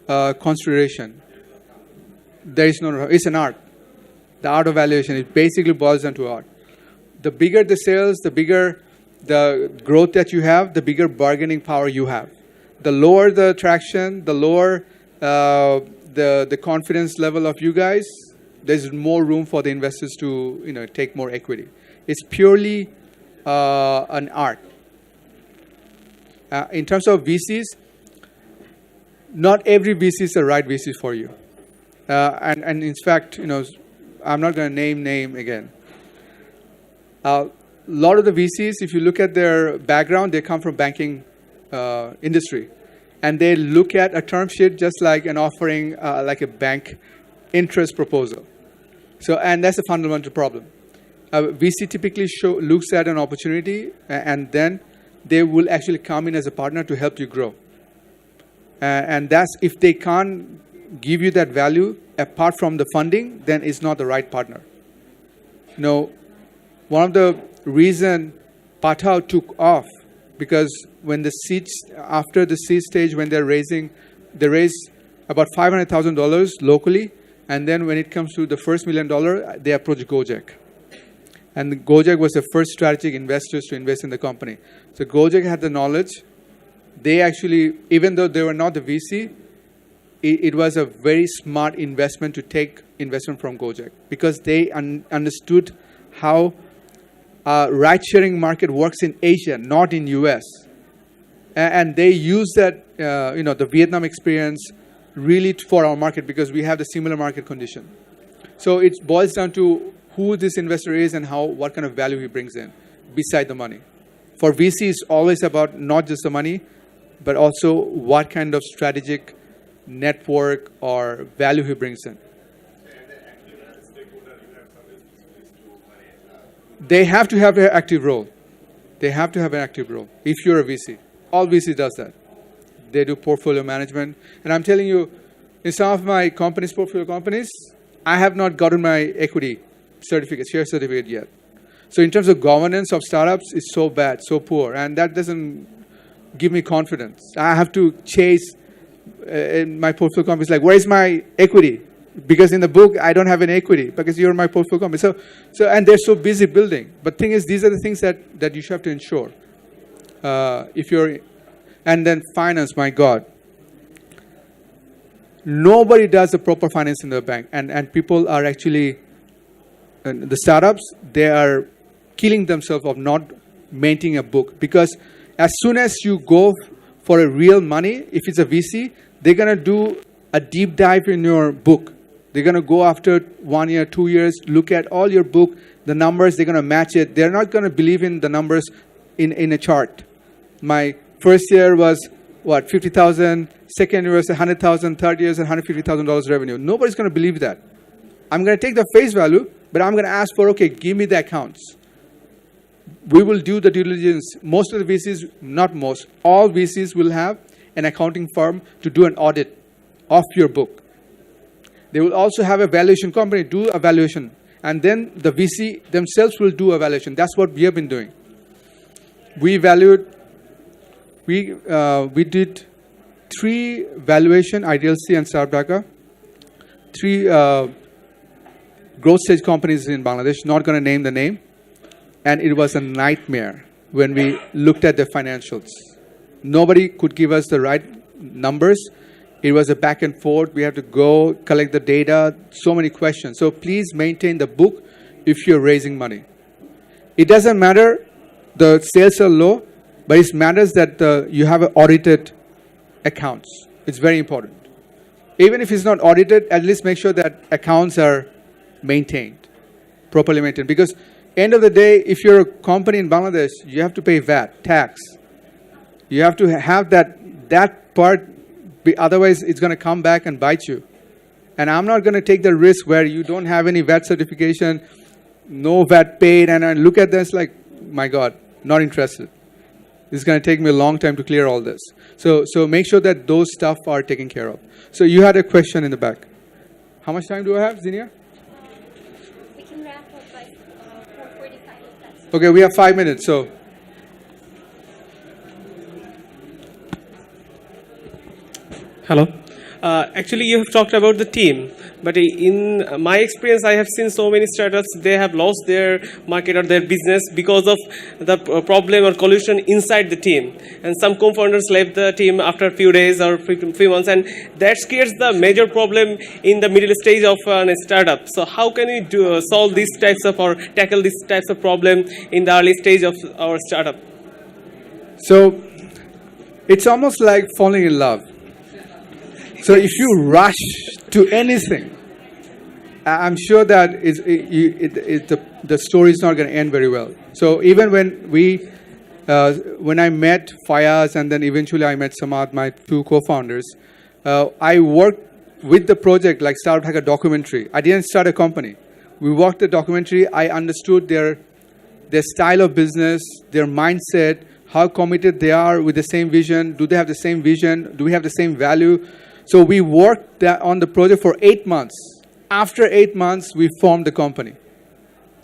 consideration. There is no. It's an art. The art of valuation. It basically boils down to art. The bigger the sales, the bigger the growth that you have, the bigger bargaining power you have. The lower the traction, the lower the confidence level of you guys, there's more room for the investors to take more equity. It's purely an art. In terms of VCs, not every VC is the right VC for you. And in fact, I'm not going to name again. A lot of the VCs, if you look at their background, they come from banking industry. And they look at a term sheet just like an offering, like a bank interest proposal. And that's a fundamental problem. VC typically looks at an opportunity, and then they will actually come in as a partner to help you grow. And that's, if they can't give you that value apart from the funding, then it's not the right partner. You know, one of the reason Patao took off, because when the seeds, after the seed stage, when they raise about $500,000 locally, and then when it comes to the first $1 million, they approach Gojek. And Gojek was the first strategic investors to invest in the company. So Gojek had the knowledge. They actually, even though they were not the VC, it was a very smart investment to take investment from Gojek, because they understood how ride-sharing market works in Asia, not in US. And they use that, the Vietnam experience really for our market, because we have the similar market condition. So it boils down to who this investor is and what kind of value he brings in beside the money. For VC, it's always about not just the money, but also what kind of strategic network or value he brings in. They have to have an active role. They have to have an active role if you're a VC. All VC does that. They do portfolio management. And I'm telling you, in some of my companies, portfolio companies, I have not gotten my equity certificate, share certificate yet. So in terms of governance of startups, it's so bad, so poor. And that doesn't give me confidence. I have to chase in my portfolio companies, like, where is my equity? Because in the book, I don't have an equity, because you're my portfolio company. So and they're so busy building. But thing is, these are the things that you should have to ensure. And then finance, my God. Nobody does the proper finance in the bank. And people are actually, the startups, they are killing themselves of not maintaining a book. Because as soon as you go for a real money, if it's a VC, they're going to do a deep dive in your book. They're going to go after 1 year, 2 years, look at all your book, the numbers, they're going to match it. They're not going to believe in the numbers in a chart. My first year was, what, 50,000, second year was 100,000, third year was $150,000 revenue. Nobody's going to believe that. I'm going to take the face value, but I'm going to ask for, okay, give me the accounts. We will do the due diligence. Most of the VCs, not most, all VCs will have an accounting firm to do an audit of your book. They will also have a valuation company do a valuation. And then the VC themselves will do a valuation. That's what we have been doing. We did 3 valuation, IDLC and Startup Dhaka, 3 growth stage companies in Bangladesh, not going to name the name. And it was a nightmare when we looked at the financials. Nobody could give us the right numbers. It was a back and forth. We have to go collect the data, so many questions. So please maintain the book if you're raising money. It doesn't matter the sales are low, but it matters that you have audited accounts. It's very important. Even if it's not audited, at least make sure that accounts are maintained, properly maintained. Because end of the day, if you're a company in Bangladesh, you have to pay VAT, tax. You have to have that part, otherwise it's going to come back and bite you. And I'm not going to take the risk where you don't have any VAT certification, no VAT paid, and I look at this like, my God, not interested. It's going to take me a long time to clear all this. So make sure that those stuff are taken care of. So you had a question in the back. How much time do I have, Zinia? We can wrap up by 4:45 if that's Okay, we have 5 minutes, so. Hello. Actually, you have talked about the team, but in my experience, I have seen so many startups, they have lost their market or their business because of the problem or collusion inside the team. And some co-founders left the team after a few days or few months, and that scares the major problem in the middle stage of a startup. So how can we solve these types of, or tackle these types of problem in the early stage of our startup? So it's almost like falling in love. So if you rush to anything, I'm sure that the story is not going to end very well. So even when I met Fayaz and then eventually I met Samad, my 2 co-founders, I worked with the project like Startup Hacker documentary. I didn't start a company. We watched the documentary. I understood their style of business, their mindset, how committed they are with the same vision. Do they have the same vision? Do we have the same value? So we worked on the project for 8 months. After 8 months, we formed the company.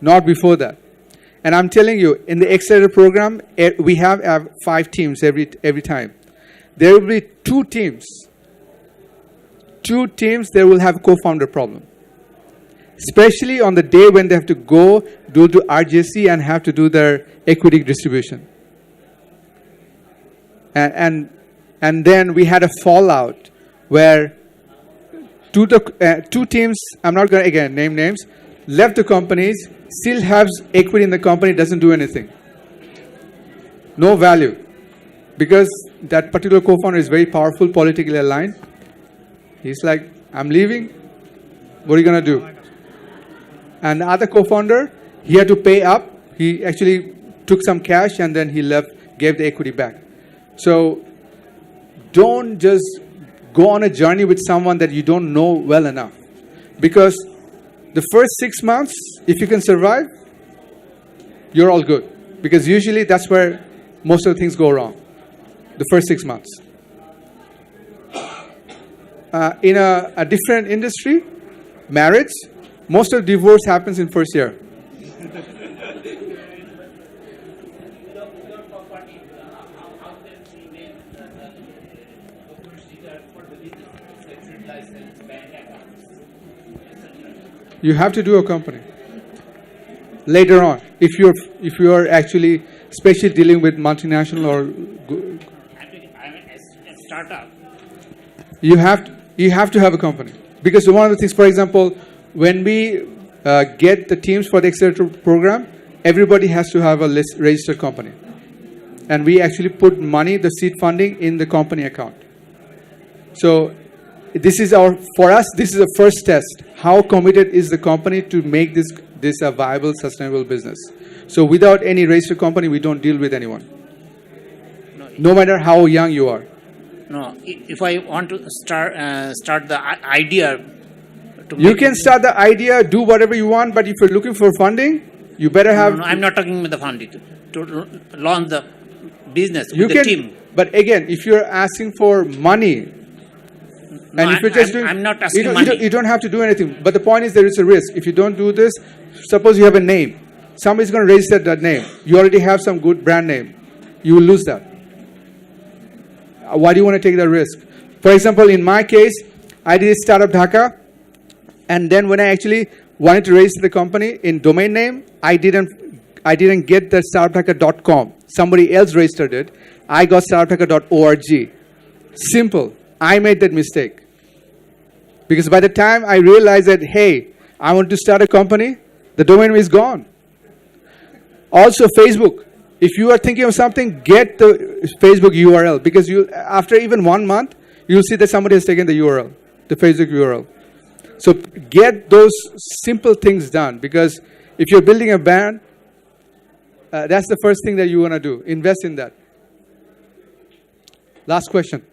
Not before that. And I'm telling you, in the accelerator program, we have 5 teams every time. There will be 2 teams. 2 teams, they will have a co-founder problem. Especially on the day when they have to go to RJC and have to do their equity distribution. And then we had a fallout where 2 teams, I'm not going to again name names, left the companies, still has equity in the company, doesn't do anything. No value. Because that particular co-founder is very powerful, politically aligned. He's like, I'm leaving. What are you going to do? And the other co-founder, he had to pay up. He actually took some cash and then he left, gave the equity back. So don't just go on a journey with someone that you don't know well enough. Because the first 6 months, if you can survive, you're all good. Because usually that's where most of the things go wrong. The first 6 months. In a different industry, marriage, most of the divorce happens in first year. You have to do a company later on if you are actually especially dealing with multinational or a startup. You have to have a company, because one of the things, for example, when we get the teams for the accelerator program, everybody has to have a registered company, and we actually put money, the seed funding, in the company account. So this is for us, this is a first test. How committed is the company to make this a viable, sustainable business? So without any registered company, we don't deal with anyone. No matter how young you are. No, if I want to start the idea. You can start the idea, do whatever you want, but if you're looking for funding, you better have... No, I'm not talking about the funding. To launch the business with the team. But again, if you're asking for money, no, and if you're just doing... I'm not asking money. You don't have to do anything. But the point is, there is a risk. If you don't do this, suppose you have a name. Somebody's going to register that name. You already have some good brand name. You will lose that. Why do you want to take that risk? For example, in my case, I did Startup Dhaka, and then when I actually wanted to register the company in domain name, I didn't get the startupdhaka.com. Somebody else registered it. I got startupdhaka.org. Simple. I made that mistake. Because by the time I realized that, hey, I want to start a company, the domain name is gone. Also, Facebook. If you are thinking of something, get the Facebook URL, because after even 1 month, you'll see that somebody has taken the URL, the Facebook URL. So get those simple things done, because if you're building a brand, that's the first thing that you want to do. Invest in that. Last question.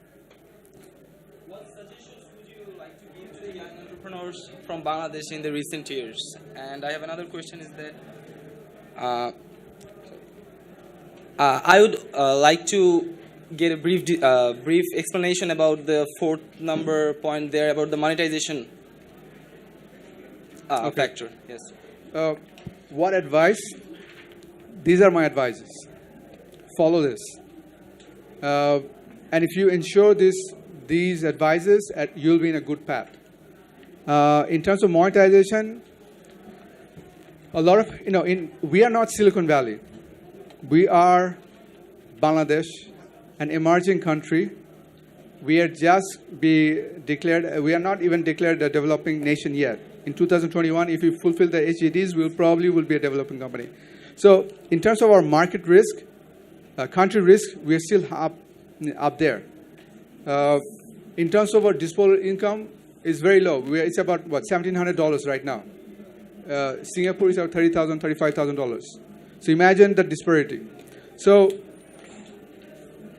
What suggestions would you like to give to the young entrepreneurs from Bangladesh in the recent years? And I have another question is that I would like to get a brief explanation about the 4th number point there about the monetization factor. Yes. What advice? These are my advices. Follow this. And if you ensure these advices, you'll be in a good path. In terms of monetization, a lot of, we are not Silicon Valley. We are Bangladesh, an emerging country. We are we are not even declared a developing nation yet. In 2021, if we fulfill the SDGs, we probably will be a developing company. So in terms of our market risk, country risk, we are still up there. In terms of our disposable income, it's very low. It's about, $1,700 right now. Singapore is about $30,000, $35,000. So imagine the disparity. So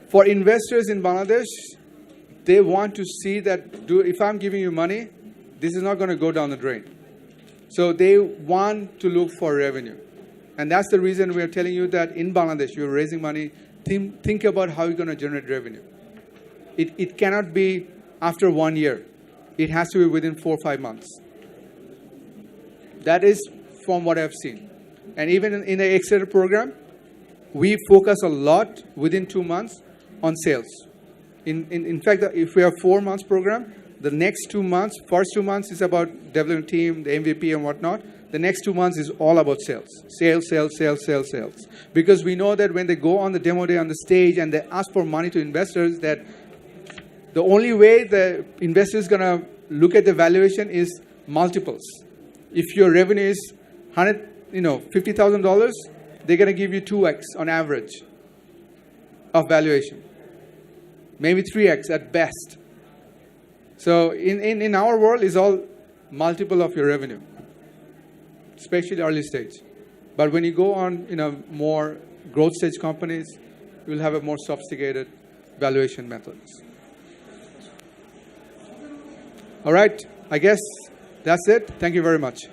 for investors in Bangladesh, they want to see that if I'm giving you money, this is not going to go down the drain. So they want to look for revenue. And that's the reason we are telling you that in Bangladesh, you're raising money, think about how you're going to generate revenue. It cannot be after 1 year. It has to be within 4 or 5 months. That is from what I've seen. And even in the accelerator program, we focus a lot within 2 months on sales. In fact, if we have 4 months program, the next 2 months, first 2 months is about developing team, the MVP and whatnot. The next 2 months is all about sales. Sales, sales, sales, sales, sales. Because we know that when they go on the demo day on the stage and they ask for money to investors, that the only way the investor is going to look at the valuation is multiples. If your revenue is $50,000, they're going to give you 2x on average of valuation. Maybe 3x at best. So in our world, it's all multiple of your revenue, especially early stage. But when you go on more growth stage companies, you will have a more sophisticated valuation methods. All right, I guess that's it. Thank you very much.